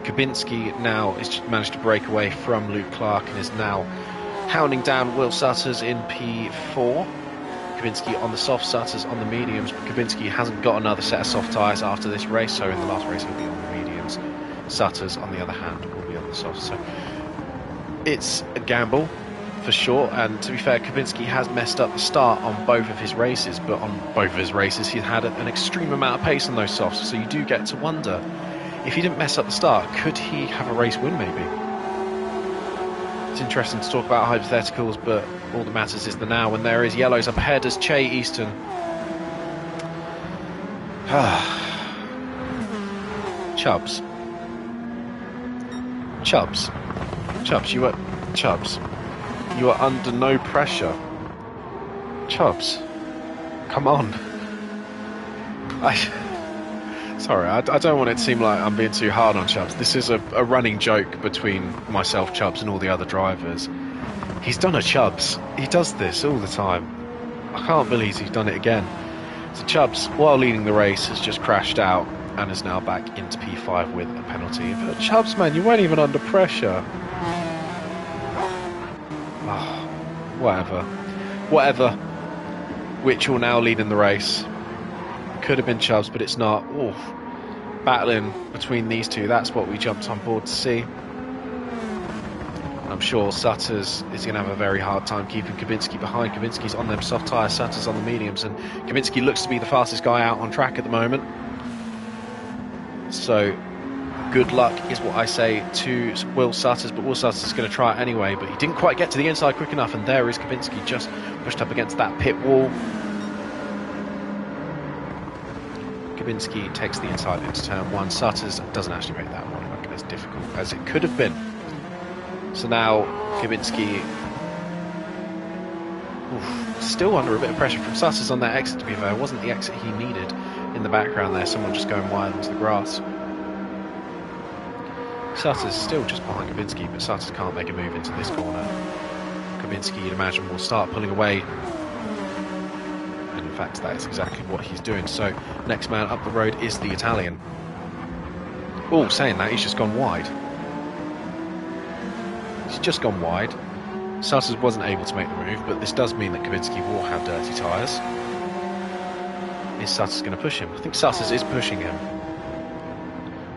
Kabinski now has managed to break away from Luke Clark and is now hounding down Will Sutters in P4. Kabinski on the soft, Sutters on the mediums, but Kabinski hasn't got another set of soft tyres after this race, so in the last race he'll be on the mediums. Sutters, on the other hand, will be on the soft. So it's a gamble for sure, and to be fair, Kabinski has messed up the start on both of his races, but on both of his races he's had an extreme amount of pace on those softs, so you do get to wonder, if he didn't mess up the start, could he have a race win maybe? It's interesting to talk about hypotheticals, but all that matters is the now, and there is yellows up ahead as Che Easton. Chubbs. Chubbs. Chubbs, you are under no pressure. Chubbs. Come on. Sorry, I don't want it to seem like I'm being too hard on Chubbs. This is a running joke between myself, Chubbs, and all the other drivers. He's done a Chubbs. He does this all the time. I can't believe he's done it again. So Chubbs, while leading the race, has just crashed out and is now back into P5 with a penalty. But Chubbs, man, you weren't even under pressure. Oh, whatever. Witchell now leading the race. Could have been Chubbs, but it's not. Oof. Battling between these two, that's what we jumped on board to see. I'm sure Sutters is going to have a very hard time keeping Kabinski behind. Kabinski's on them soft tyres, Sutters on the mediums, and Kabinski looks to be the fastest guy out on track at the moment. So good luck is what I say to Will Sutters, but Will Sutters is going to try it anyway, but he didn't quite get to the inside quick enough, and there is Kabinski just pushed up against that pit wall. Kabinski takes the inside into turn 1. Sutters doesn't actually make that one look as difficult as it could have been. So now Kabinski still under a bit of pressure from Sutters on that exit, to be fair. It wasn't the exit he needed in the background there. Someone just going wide onto the grass. Sutters still just behind Kabinski, but Sutters can't make a move into this corner. Kabinski, you'd imagine, will start pulling away. In fact, that is exactly what he's doing. So next man up the road is the Italian. Oh, saying that, he's just gone wide. He's just gone wide. Sutters wasn't able to make the move, but this does mean that Kabinski will have dirty tyres. Is Sutters going to push him? I think Sutters is pushing him.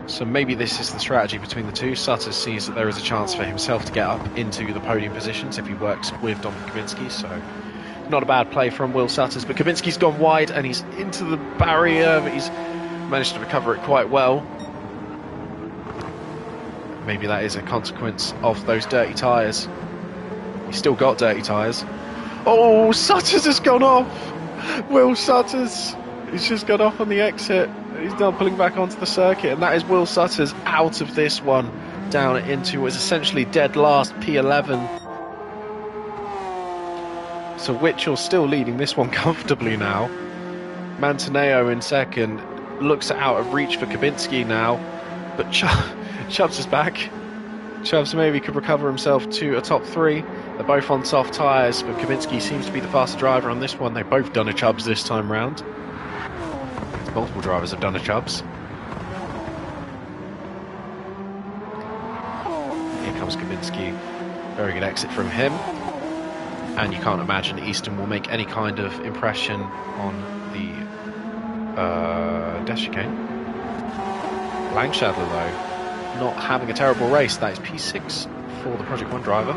So maybe this is the strategy between the two. Sutters sees that there is a chance for himself to get up into the podium positions if he works with Dominic Kabinski, so not a bad play from Will Sutters, but Kabinski's gone wide and he's into the barrier, but he's managed to recover it quite well. Maybe that is a consequence of those dirty tyres. He's still got dirty tyres. Oh, Sutters has gone off! Will Sutters, he's just got off on the exit. He's now pulling back onto the circuit, and that is Will Sutters out of this one, down into what is essentially dead last, P11. So Witchell still leading this one comfortably now. Mantaneo in second, looks out of reach for Kabinski now, but Chubbs is back. Chubbs maybe could recover himself to a top 3. They're both on soft tyres, but Kabinski seems to be the faster driver on this one. They've both done a Chubbs this time round. Multiple drivers have done a Chubbs. Here comes Kabinski. Very good exit from him. And you can't imagine Easton will make any kind of impression on the death chicane. Langshadler, though, not having a terrible race. That is P6 for the Project 1 driver.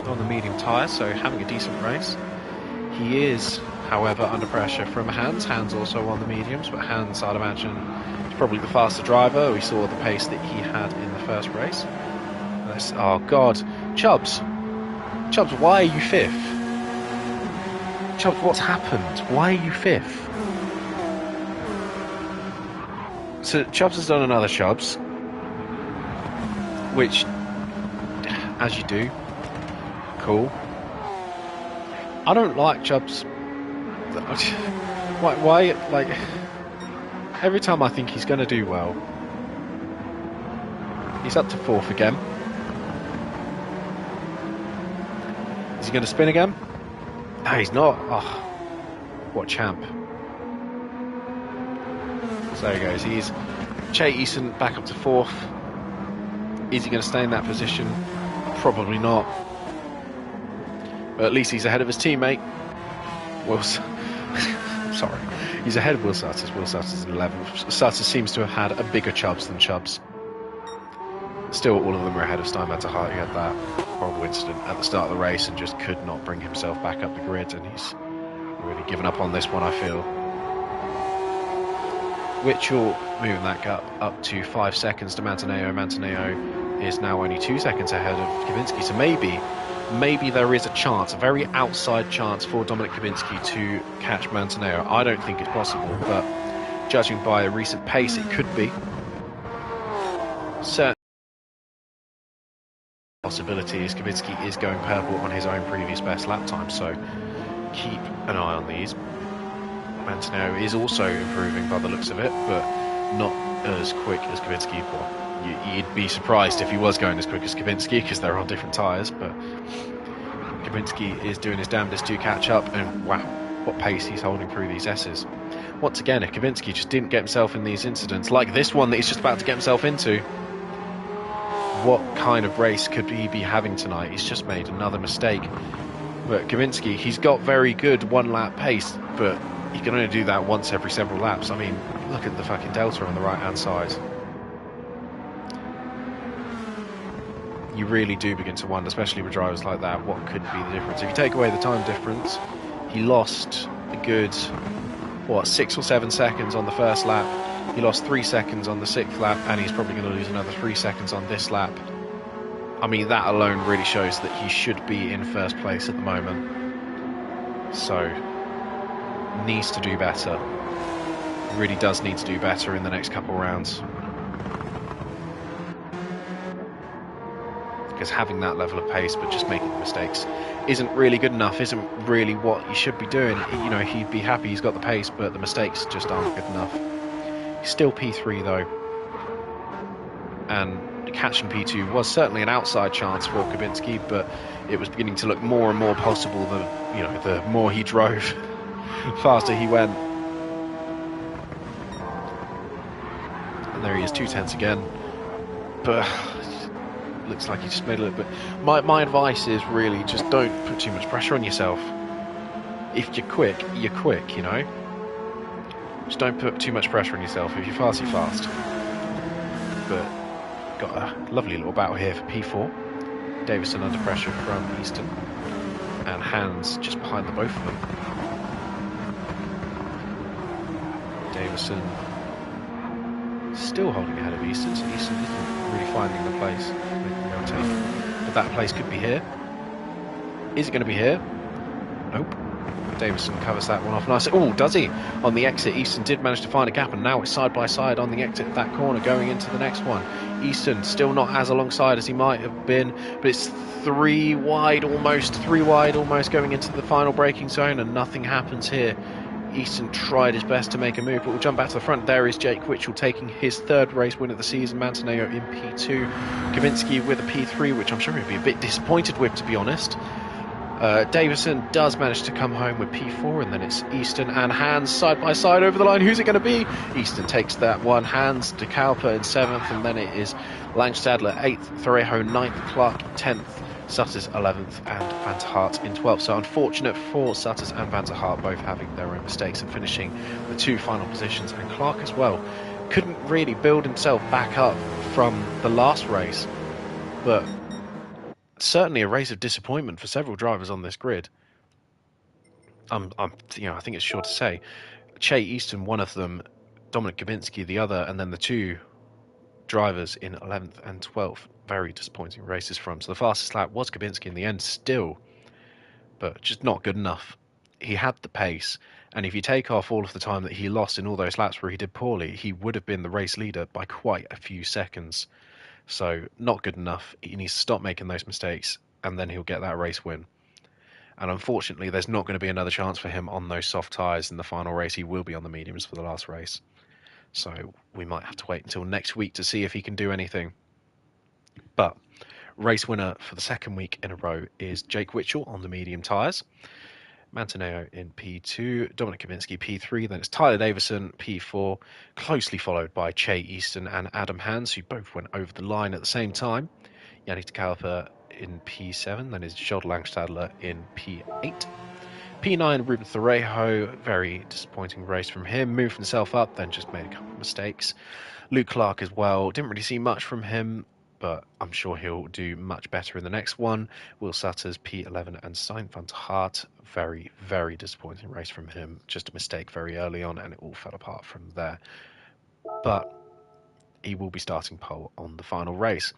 On the medium tyre, so having a decent race. He is, however, under pressure from Hans. Hans also on the mediums, but Hans, I'd imagine, to probably the faster driver. We saw the pace that he had in the first race. Oh God, Chubbs, why are you fifth? Chubbs, what's happened? Why are you fifth? So Chubbs has done another Chubbs, which, as you do, cool. I don't like Chubbs. Why, like, every time I think he's going to do well, he's up to fourth again. Is he going to spin again? No, he's not. Oh, what champ. So there he goes. He's Che Easton back up to fourth. Is he going to stay in that position? Probably not. But at least he's ahead of his teammate. Sorry. He's ahead of Will Sutters. Will Sutters in 11th. Sutters seems to have had a bigger Chubbs than Chubbs. Still, all of them are ahead of Stein Hart, who had that horrible incident at the start of the race and just could not bring himself back up the grid. And he's really given up on this one, I feel. Witchell moving that gap up to 5 seconds to Mantaneo. Mantaneo is now only 2 seconds ahead of Kavinsky. So maybe there is a chance, a very outside chance for Dominic Kavinsky to catch Mantaneo. I don't think it's possible, but judging by a recent pace, it could be. Certainly, possibility is Kavinsky is going purple on his own previous best lap time, so keep an eye on these. Mantaneo is also improving by the looks of it, but not as quick as Kavinsky. Well, you'd be surprised if he was going as quick as Kavinsky because they're on different tyres, but Kavinsky is doing his damnedest to catch up, and wow, what pace he's holding through these S's. Once again, if Kavinsky just didn't get himself in these incidents, like this one that he's just about to get himself into, what kind of race could he be having tonight? He's just made another mistake. But Kavinsky, he's got very good one-lap pace, but he can only do that once every several laps. I mean, look at the fucking delta on the right-hand side. You really do begin to wonder, especially with drivers like that, what could be the difference. If you take away the time difference, he lost a good, 6 or 7 seconds on the first lap. He lost 3 seconds on the 6th lap, and he's probably going to lose another 3 seconds on this lap. I mean, that alone really shows that he should be in first place at the moment. So, needs to do better. Really does need to do better in the next couple of rounds. Because having that level of pace but just making mistakes isn't really good enough, isn't really what you should be doing. You know, he'd be happy he's got the pace, but the mistakes just aren't good enough. He's still P3 though. And catching P2 was certainly an outside chance for Kavinsky, but it was beginning to look more and more possible the more he drove, faster he went. And there he is, 2/10 again. But looks like he just made a little bit. My advice is really just don't put too much pressure on yourself. If you're quick, you know. Just don't put too much pressure on yourself. If you're fast, you're fast. But got a lovely little battle here for P4. Davison under pressure from Easton, and Hans just behind the both of them. Davison still holding ahead of Easton, so Easton isn't really finding the place but that place could be here. Is it going to be here? Nope. Davison covers that one off nicely. Oh, does he? On the exit, Easton did manage to find a gap, and now it's side by side on the exit of that corner going into the next one. Easton still not as alongside as he might have been, but it's 3 wide almost going into the final braking zone, and nothing happens here. Easton tried his best to make a move, but we'll jump back to the front. There is Jake Witchell taking his 3rd race win of the season. Mantaneo in P2. Kavinsky with a P3, which I'm sure he'll be a bit disappointed with, to be honest. Davison does manage to come home with P4, and then it's Easton and Hans side by side over the line. Who's it going to be? Easton takes that one. Hans, De Kalper in 7th, and then it is Langstadler 8th, Thorejo 9th, Clark 10th, Sutters 11th, and Van der Hart in 12th. So unfortunate for Sutters and Van der Hart both having their own mistakes and finishing the 2 final positions. And Clark as well couldn't really build himself back up from the last race, but certainly a race of disappointment for several drivers on this grid. I think it's sure to say. Che Easton, one of them, Dominic Gabinski the other, and then the two drivers in 11th and 12th. Very disappointing races from. So the fastest lap was Gabinski in the end still, but just not good enough. He had the pace, and if you take off all of the time that he lost in all those laps where he did poorly, he would have been the race leader by quite a few seconds. So not good enough. He needs to stop making those mistakes, and then he'll get that race win. And unfortunately, there's not going to be another chance for him on those soft tyres in the final race. He will be on the mediums for the last race. So we might have to wait until next week to see if he can do anything. But race winner for the second week in a row is Jake Witchell on the medium tyres. Mantineo in P2, Dominic Gabinski P3, then it's Tyler Davison P4, closely followed by Che Easton and Adam Hans, who both went over the line at the same time. Yannick de Kalper in P7, then is Jod Langstadler in P8. P9, Ruben Thorejo, very disappointing race from him, moved himself up, then just made a couple of mistakes. Luke Clark as well, didn't really see much from him, but I'm sure he'll do much better in the next one. Will Sutters, P11, and Stein van der Hart, very, very disappointing race from him. Just a mistake very early on, and it all fell apart from there. But he will be starting pole on the final race.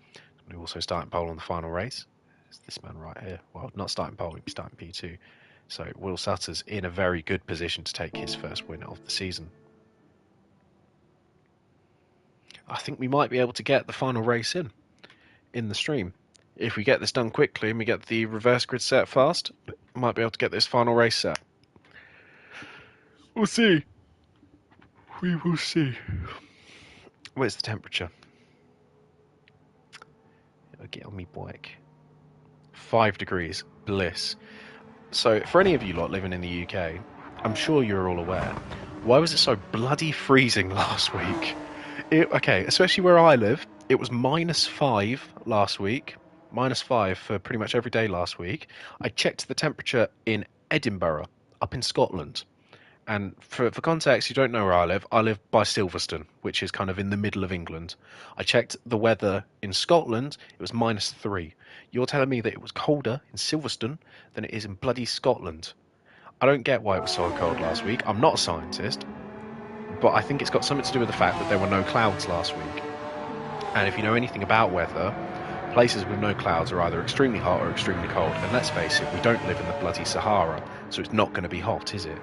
He'll also starting pole on the final race. It's this man right here. Well, not starting pole, he'll be starting P2. So Will Sutters in a very good position to take his first win of the season. I think we might be able to get the final race in the stream. If we get this done quickly and we get the reverse grid set fast, we might be able to get this final race set. We'll see. We will see. Where's the temperature? I'll get on me bike. 5 degrees. Bliss. So, for any of you lot living in the UK, I'm sure you're all aware, why was it so bloody freezing last week? Okay, especially where I live, it was -5 last week, -5 for pretty much every day last week. I checked the temperature in Edinburgh, up in Scotland. And for context, you don't know where I live by Silverstone, which is kind of in the middle of England. I checked the weather in Scotland, it was -3. You're telling me that it was colder in Silverstone than it is in bloody Scotland. I don't get why it was so cold last week. I'm not a scientist, but I think it's got something to do with the fact that there were no clouds last week. And if you know anything about weather, places with no clouds are either extremely hot or extremely cold. And let's face it, we don't live in the bloody Sahara, so it's not going to be hot, is it?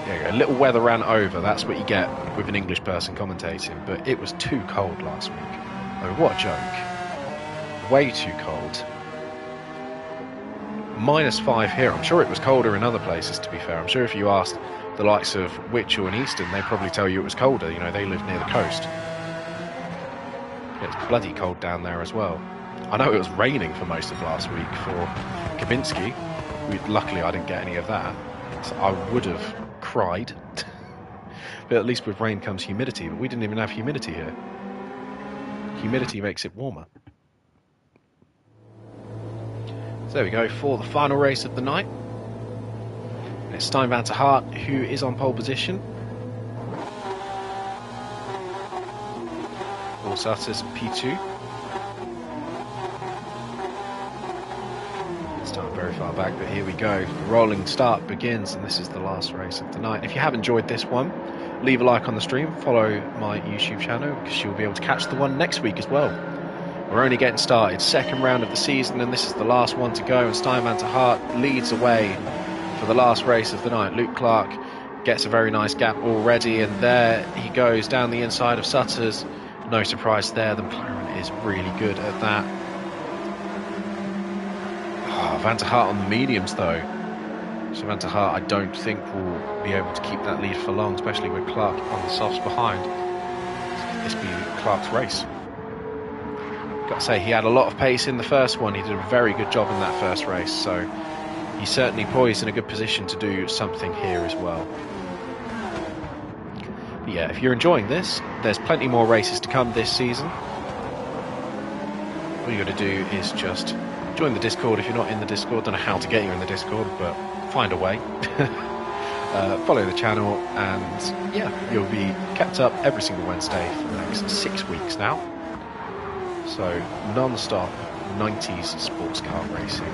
There you go, a little weather ran over, that's what you get with an English person commentating, but it was too cold last week. Oh, what a joke. Way too cold. -5 here. I'm sure it was colder in other places, to be fair. I'm sure if you asked the likes of Witchell and Easton, they'd probably tell you it was colder. You know, they live near the coast. It's bloody cold down there as well. I know it was raining for most of last week for Kabinski. Luckily, I didn't get any of that. So I would have cried. But at least with rain comes humidity. But we didn't even have humidity here. Humidity makes it warmer. So there we go for the final race of the night. It's Stein van der Hart who is on pole position. Will Sutters P2. Start very far back, but here we go. The rolling start begins, and this is the last race of the night. If you have enjoyed this one, leave a like on the stream, follow my YouTube channel, because you'll be able to catch the one next week as well. We're only getting started, second round of the season, and this is the last one to go, and Stein van der Hart leads away for the last race of the night. Luke Clark gets a very nice gap already, and there he goes down the inside of Sutters. No surprise there, the McLaren is really good at that. Oh, van der Hart on the mediums though. So van der Hart I don't think will be able to keep that lead for long, especially with Clark on the softs behind. This will be Clark's race. Got to say, he had a lot of pace in the first one. He did a very good job in that first race, so he's certainly poised in a good position to do something here as well. But yeah, if you're enjoying this, there's plenty more races to come this season. All you got to do is just join the Discord if you're not in the Discord. Don't know how to get you in the Discord, but find a way. Follow the channel, and yeah, you'll be kept up every single Wednesday for the next 6 weeks now. So non-stop 90s sports car racing.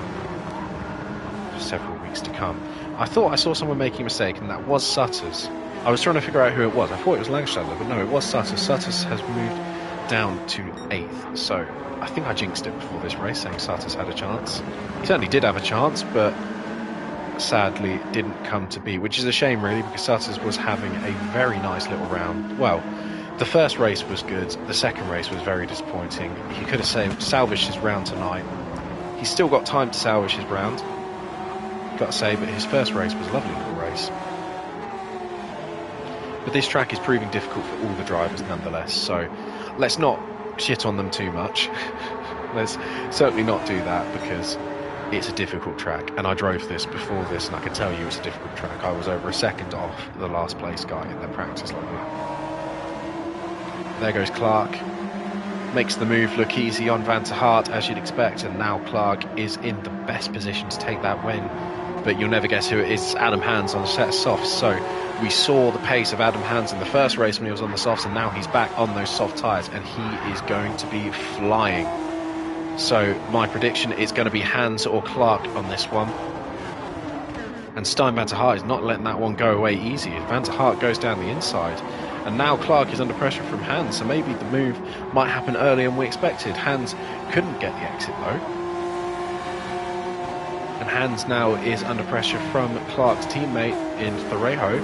several weeks to come. I thought I saw someone making a mistake, and that was Sutters. I was trying to figure out who it was. I thought it was Langstadler, but no, it was Sutters. Sutters has moved down to 8th, so I think I jinxed it before this race, saying Sutters had a chance. He certainly did have a chance, but sadly didn't come to be, which is a shame really, because Sutters was having a very nice little round. Well, the first race was good, the second race was very disappointing. He could have salvaged his round tonight. He's still got time to salvage his round, got to say, but his first race was a lovely little race. But this track is proving difficult for all the drivers nonetheless, so let's not shit on them too much. Let's certainly not do that, because it's a difficult track, and I drove this before this, and I can tell you it's a difficult track. I was over a second off the last place guy in their practice lap. There goes Clark. Makes the move look easy on Van der Hart, as you'd expect, and now Clark is in the best position to take that win. But you'll never guess who it is. It's Adam Hans on a set of softs. So we saw the pace of Adam Hans in the first race when he was on the softs, and now he's back on those soft tyres, and he is going to be flying. So my prediction is going to be Hans or Clark on this one. And Stein Van der Hart is not letting that one go away easy. Van der Hart goes down the inside. And now Clark is under pressure from Hans, so maybe the move might happen earlier than we expected. Hans couldn't get the exit though. And Hans now is under pressure from Clark's teammate in Thorejo.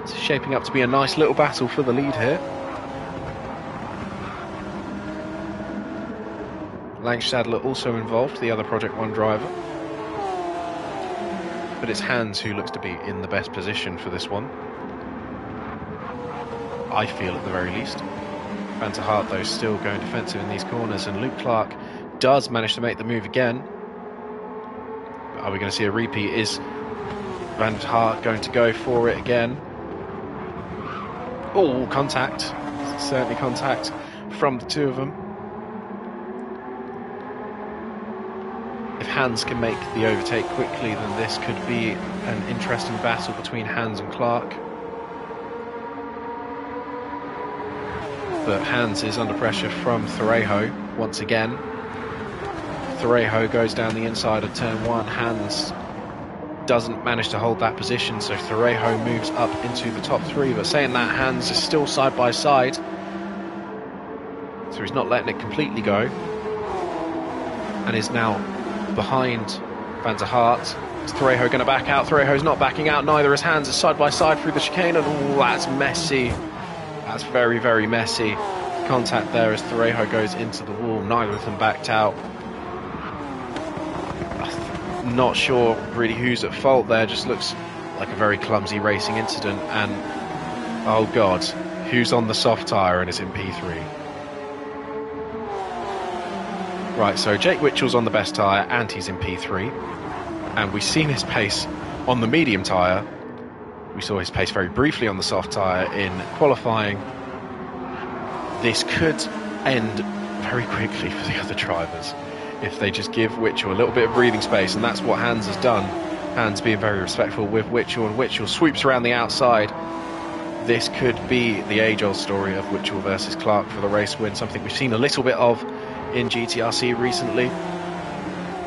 It's shaping up to be a nice little battle for the lead here. Langstadler also involved, the other Project 1 driver. But it's Hans who looks to be in the best position for this one, I feel, at the very least. Van der Hart, though, still going defensive in these corners, and Luke Clark does manage to make the move again. Are we going to see a repeat? Is Van der Hart going to go for it again? Oh, contact. Certainly contact from the two of them. If Hans can make the overtake quickly, then this could be an interesting battle between Hans and Clark. But Hans is under pressure from Thorejo once again. Thorejo goes down the inside of turn 1. Hans doesn't manage to hold that position, so Thorejo moves up into the top 3. But saying that, Hans is still side by side, so he's not letting it completely go, and is now behind Van der Hart. Is Thorejo going to back out? Thorejo's not backing out, neither is Hans. Is side by side through the chicane, and ooh, that's messy. That's very, very messy. Contact there as Thorejo goes into the wall. Neither of them backed out. Not sure really who's at fault there. Just looks like a very clumsy racing incident. And oh god, who's on the soft tyre and is in P3? Right, so Jake Witchell's on the best tyre and he's in P3. And we've seen his pace on the medium tyre. We saw his pace very briefly on the soft tyre in qualifying. This could end very quickly for the other drivers if they just give Witchell a little bit of breathing space, and that's what Hans has done. Hans being very respectful with Witchell, and Witchell swoops around the outside. This could be the age-old story of Witchell versus Clark for the race win, something we've seen a little bit of in GTRC recently.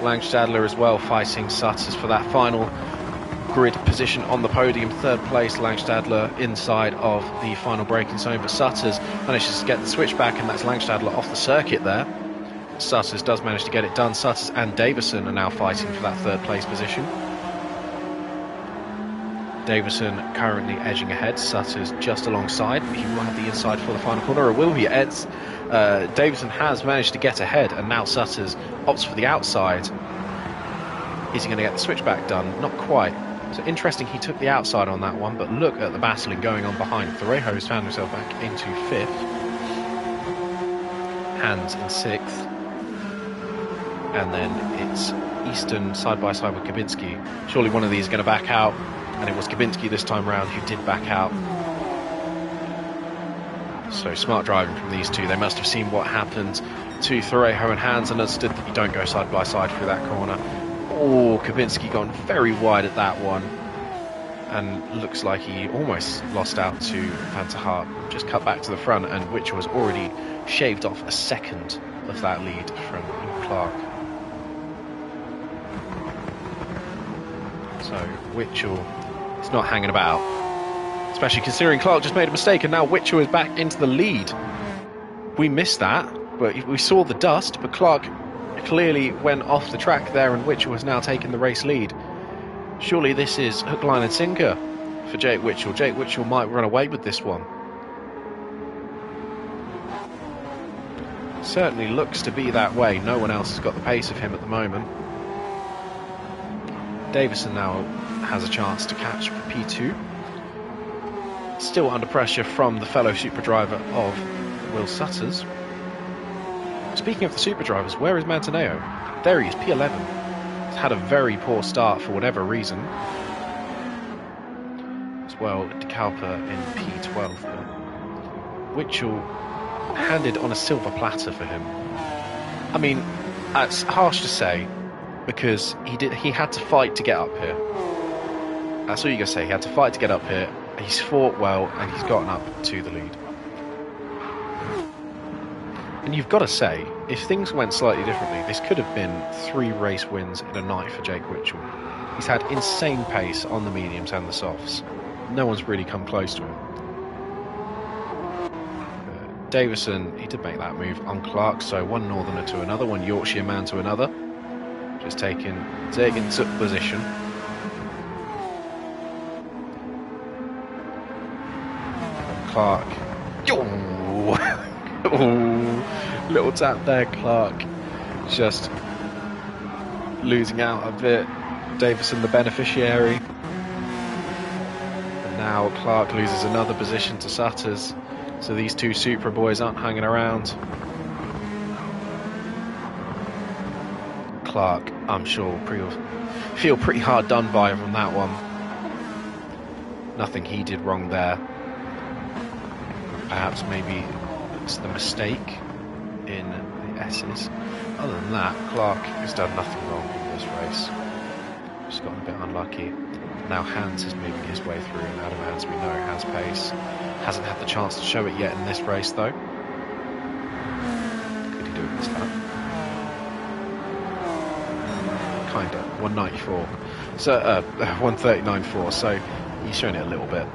Langstadler as well fighting Sutters for that final grid position on the podium. Third place, Langstadler inside of the final braking zone, but Sutters manages to get the switch back, and that's Langstadler off the circuit there. Sutters does manage to get it done. Sutters and Davison are now fighting for that third place position. Davison currently edging ahead, Sutters just alongside. He will have the inside for the final corner, or will he? Davison has managed to get ahead, and now Sutters opts for the outside. Is he going to get the switchback done? Not quite. So interesting, he took the outside on that one, but look at the battling going on behind. Thorejo's found himself back into 5th. Hans in 6th. And then it's Easton side by side with Kabinski. Surely one of these is going to back out, and it was Kabinski this time round who did back out. So smart driving from these two. They must have seen what happened to Thorejo and Hans and understood that you don't go side by side through that corner. Oh, Kabinski gone very wide at that one, and looks like he almost lost out to Van der Hart. Just cut back to the front, and Witcher was already shaved off a second of that lead from Clark. So Witchell is not hanging about, especially considering Clark just made a mistake and now Witchell is back into the lead. We missed that, but we saw the dust, but Clark clearly went off the track there and Witchell has now taken the race lead. Surely this is hook, line and sinker for Jake Witchell. Jake Witchell might run away with this one. Certainly looks to be that way. No one else has got the pace of him at the moment. Davison now has a chance to catch for P2. Still under pressure from the fellow super driver of Will Sutter's. Speaking of the super drivers, where is Mantaneo? There he is, P11. He's had a very poor start for whatever reason. As well, DeKalpa in P12. Witchell handed on a silver platter for him. I mean, it's harsh to say, because he had to fight to get up here. That's all you gotta say. He had to fight to get up here. He's fought well and he's gotten up to the lead. And you've got to say, if things went slightly differently, this could have been 3 race wins in a night for Jake Witchell. He's had insane pace on the mediums and the softs. No one's really come close to him. Davison, he did make that move on Clark, so one Northerner to another, one Yorkshire man to another. Just taking took position. Clark. Oh, little tap there, Clark. Just losing out a bit. Davison the beneficiary. And now Clark loses another position to Sutters. So these two Supra boys aren't hanging around. Clark, I'm sure, feel pretty hard done by from that one. Nothing he did wrong there. Perhaps maybe it's the mistake in the S's. Other than that, Clark has done nothing wrong in this race. Just gotten a bit unlucky. Now Hans is moving his way through, and Adam Hans, we know, has pace. Hasn't had the chance to show it yet in this race, though. Could he do it this time? Kinda. 194. So, 139.4, so he's shown it a little bit.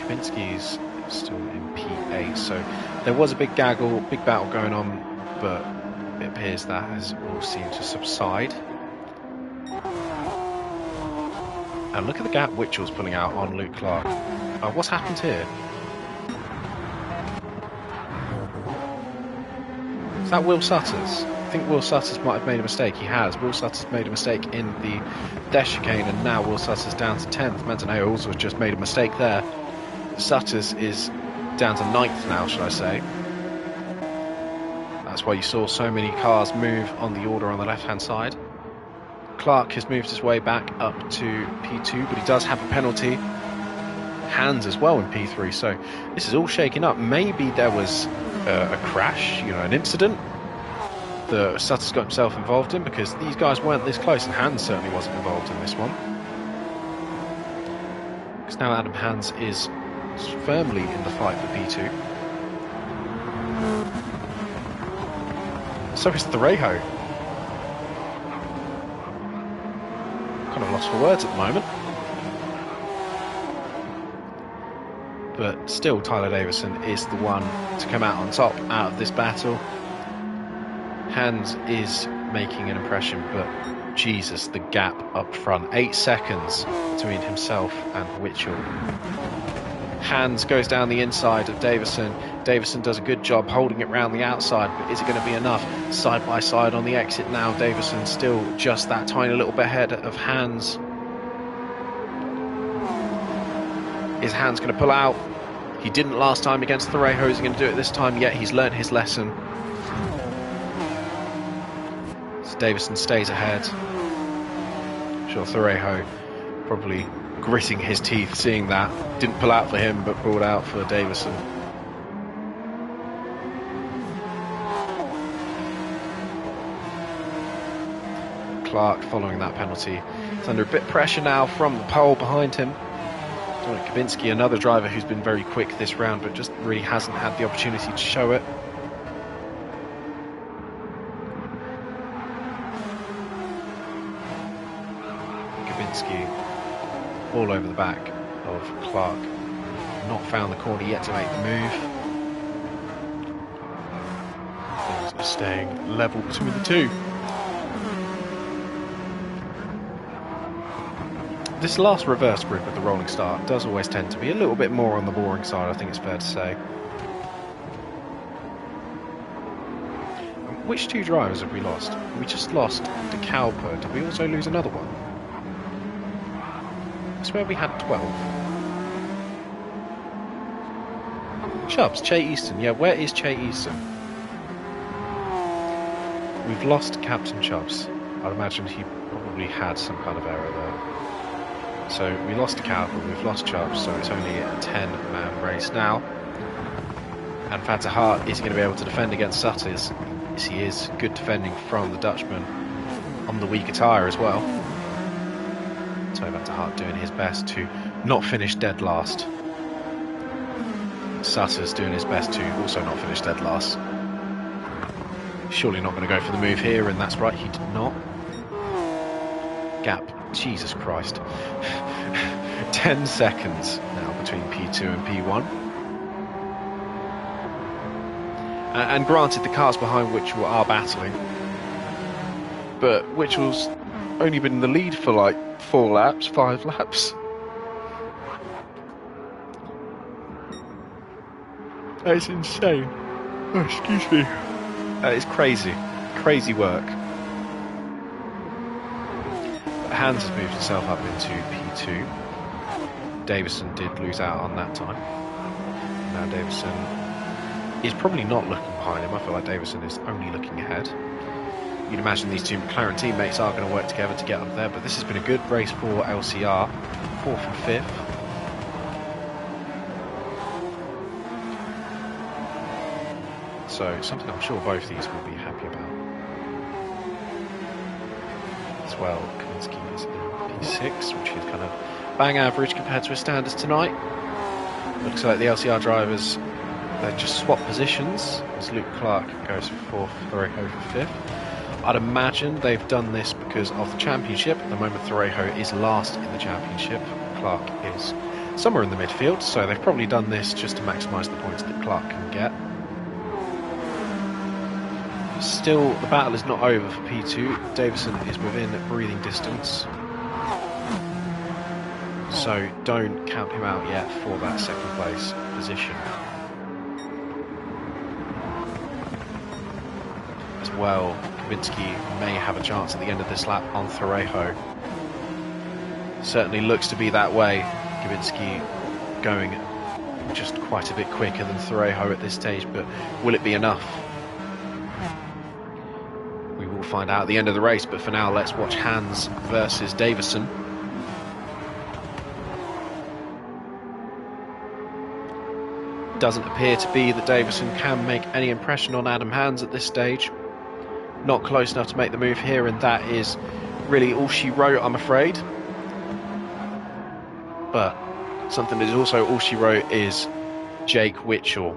Kaminsky's still in P8, so there was a big battle going on, but it appears that has all seemed to subside. And look at the gap Witchell's pulling out on Luke Clark. What's happened here? Is that Will Sutters? I think Will Sutters might have made a mistake. He has. Will Sutters made a mistake in the death chicane, and now Will Sutters down to 10th. Mantaneo also just made a mistake there. Sutters is down to 9th now, should I say. That's why you saw so many cars move on the order on the left-hand side. Clark has moved his way back up to P2, but he does have a penalty. Hans as well in P3, so this is all shaking up. Maybe there was a crash, an incident that Sutters got himself involved in, because these guys weren't this close, and Hans certainly wasn't involved in this one. Because now Adam Hans is firmly in the fight for P2. So is Thorejo. Kind of lost for words at the moment. But still, Tyler Davison is the one to come out on top out of this battle. Hans is making an impression, but Jesus, the gap up front. 8 seconds between himself and Witchell. Hans goes down the inside of Davison. Davison does a good job holding it round the outside, but is it going to be enough? Side by side on the exit now. Davison still just that tiny little bit ahead of Hans. Is Hans going to pull out? He didn't last time against Thorejo. Is he going to do it this time? Yet he's learnt his lesson. So Davison stays ahead. I'm sure Thorejo probably gritting his teeth seeing that. Didn't pull out for him, but pulled out for Davison. Clark following that penalty. He's under a bit of pressure now from the pole behind him. Dominic Kubinski, another driver who's been very quick this round, but just really hasn't had the opportunity to show it. Kubinski all over the back of Clark. Not found the corner yet to make the move. Things are staying level between the two. This last reverse grip of the rolling start does always tend to be a little bit more on the boring side, I think it's fair to say. Which two drivers have we lost? We just lost De Kalper. Did we also lose another one? I swear we had 12. Chubbs, Che Easton. Yeah, where is Che Easton? We've lost Captain Chubbs. I'd imagine he probably had some kind of error there. So we lost De Kalper, we've lost Chubbs, so it's only a 10-man race now. And Van der Hart is going to be able to defend against Sutters. Yes, he is. Good defending from the Dutchman on the weaker tyre as well. So Van der Hart doing his best to not finish dead last. Sutters doing his best to also not finish dead last. Surely not going to go for the move here, and that's right, he did not. Gap, Jesus Christ. 10 seconds now between P2 and P1. And granted, the cars behind Witchell are battling, but Witchell's only been in the lead for like 5 laps. That's insane. Oh, excuse me. That is crazy. Crazy work. But Hans has moved himself up into P2. Davison did lose out on that time. Now Davison is probably not looking behind him. I feel like Davison is only looking ahead. You'd imagine these two McLaren teammates are going to work together to get up there, but this has been a good race for LCR. 4th and 5th. So something I'm sure both these will be happy about. As well, Kaminski is in P6, which is kind of bang average compared to his standards tonight. Looks like the LCR drivers, they just swap positions as Luke Clark goes for 4th, Thorejo for 5th. I'd imagine they've done this because of the championship. At the moment, Thorejo is last in the championship. Clark is somewhere in the midfield, so they've probably done this just to maximise the points that Clark can get. Still, the battle is not over for P2. Davison is within breathing distance, so don't count him out yet for that second place position. As well, Kubinski may have a chance at the end of this lap on Thorejo. Certainly looks to be that way. Kubinski going just quite a bit quicker than Thorejo at this stage, but will it be enough? We will find out at the end of the race, but for now let's watch Hans versus Davison. Doesn't appear to be that Davison can make any impression on Adam Hans at this stage. Not close enough to make the move here, and that is really all she wrote, I'm afraid. But something that is also all she wrote is Jake Witchell.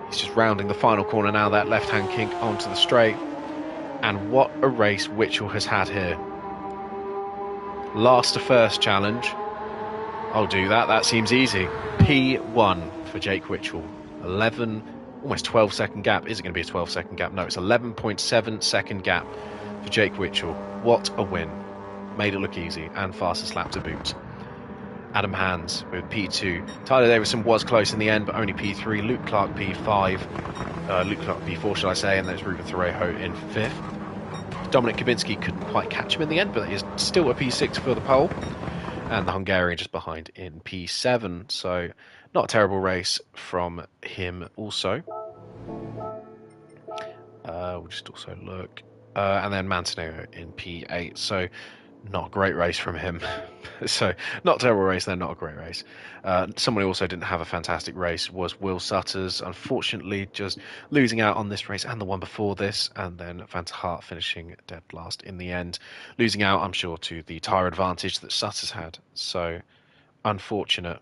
He's just rounding the final corner now, that left-hand kink onto the straight. And what a race Witchell has had here. Last to first challenge. I'll do that, that seems easy. P1 for Jake Witchell. 11, almost 12 second gap. Is it going to be a 12 second gap? No, it's 11.7 second gap for Jake Witchell. What a win. Made it look easy, and fastest lap to boot. Adam Hans with P2. Tyler Davison was close in the end, but only P3. Luke Clark P5. Luke Clark P4, should I say, and there's Ruben Thorejo in 5th. Dominic Kubinski couldn't quite catch him in the end, but he is still a P6 for the pole. And the Hungarian just behind in P7. So not a terrible race from him also. We'll just also look. And then Mantoneo in P8. So not a great race from him. So not a terrible race there, not a great race. Someone who also didn't have a fantastic race was Will Sutters, unfortunately just losing out on this race and the one before this, and then Van der Hart finishing dead last in the end, losing out, I'm sure, to the tyre advantage that Sutters had. So unfortunate,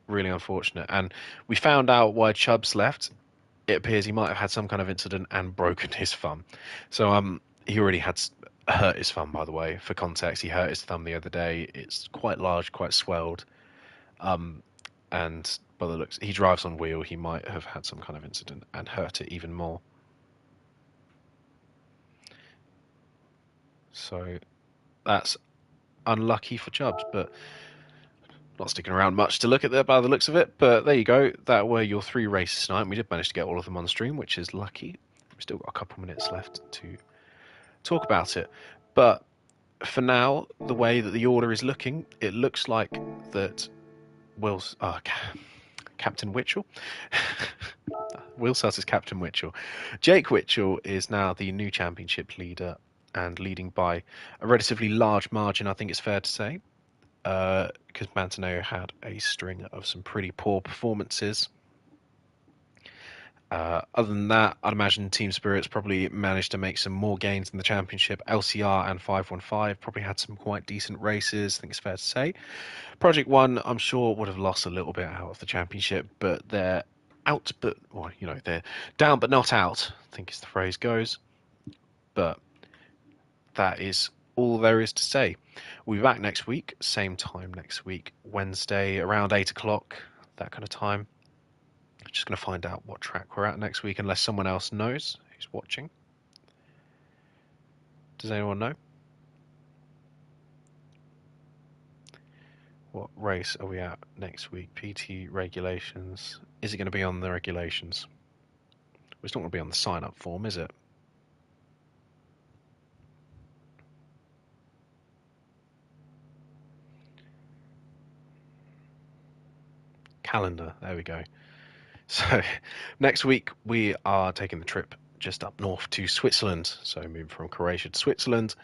really unfortunate. And we found out why Chubbs left. It appears he might have had some kind of incident and broken his thumb. So he already had hurt his thumb, by the way. For context, he hurt his thumb the other day. It's quite large, quite swelled. And by the looks, he drives on wheel. He might have had some kind of incident and hurt it even more. So that's unlucky for Chubbs, but not sticking around much to look at there by the looks of it. But there you go. That were your 3 races tonight. We did manage to get all of them on stream, which is lucky. We've still got a couple minutes left to talk about it. But for now, the way that the order is looking, it looks like that Captain Witchell. Will Suss is Captain Witchell. Jake Witchell is now the new championship leader and leading by a relatively large margin, I think it's fair to say, because Mantoneo had a string of some pretty poor performances. Other than that, I'd imagine Team Spirit's probably managed to make some more gains in the championship. LCR and 515 probably had some quite decent races, I think it's fair to say. Project One, I'm sure, would have lost a little bit out of the championship, but they're out, but, well, you know, they're down but not out, I think is the phrase goes. But that is all there is to say. We'll be back next week, same time next week, Wednesday, around 8 o'clock, that kind of time. Just going to find out what track we're at next week, unless someone else knows who's watching. Does anyone know? What race are we at next week? PT regulations. Is it going to be on the regulations? It's not going to be on the sign-up form, is it? Calendar. There we go. So next week we are taking the trip just up north to Switzerland. So moving from Croatia to Switzerland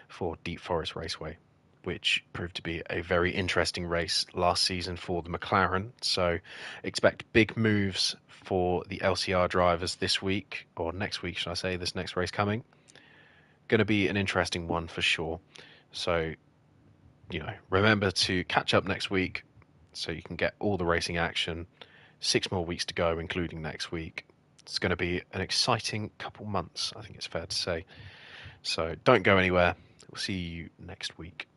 for Deep Forest Raceway, which proved to be a very interesting race last season for the McLaren. So expect big moves for the LCR drivers this week, or next week, should I say, this next race coming. Going to be an interesting one for sure. So, you know, remember to catch up next week so you can get all the racing action. 6 more weeks to go, including next week. It's going to be an exciting couple months, I think it's fair to say. So don't go anywhere. We'll see you next week.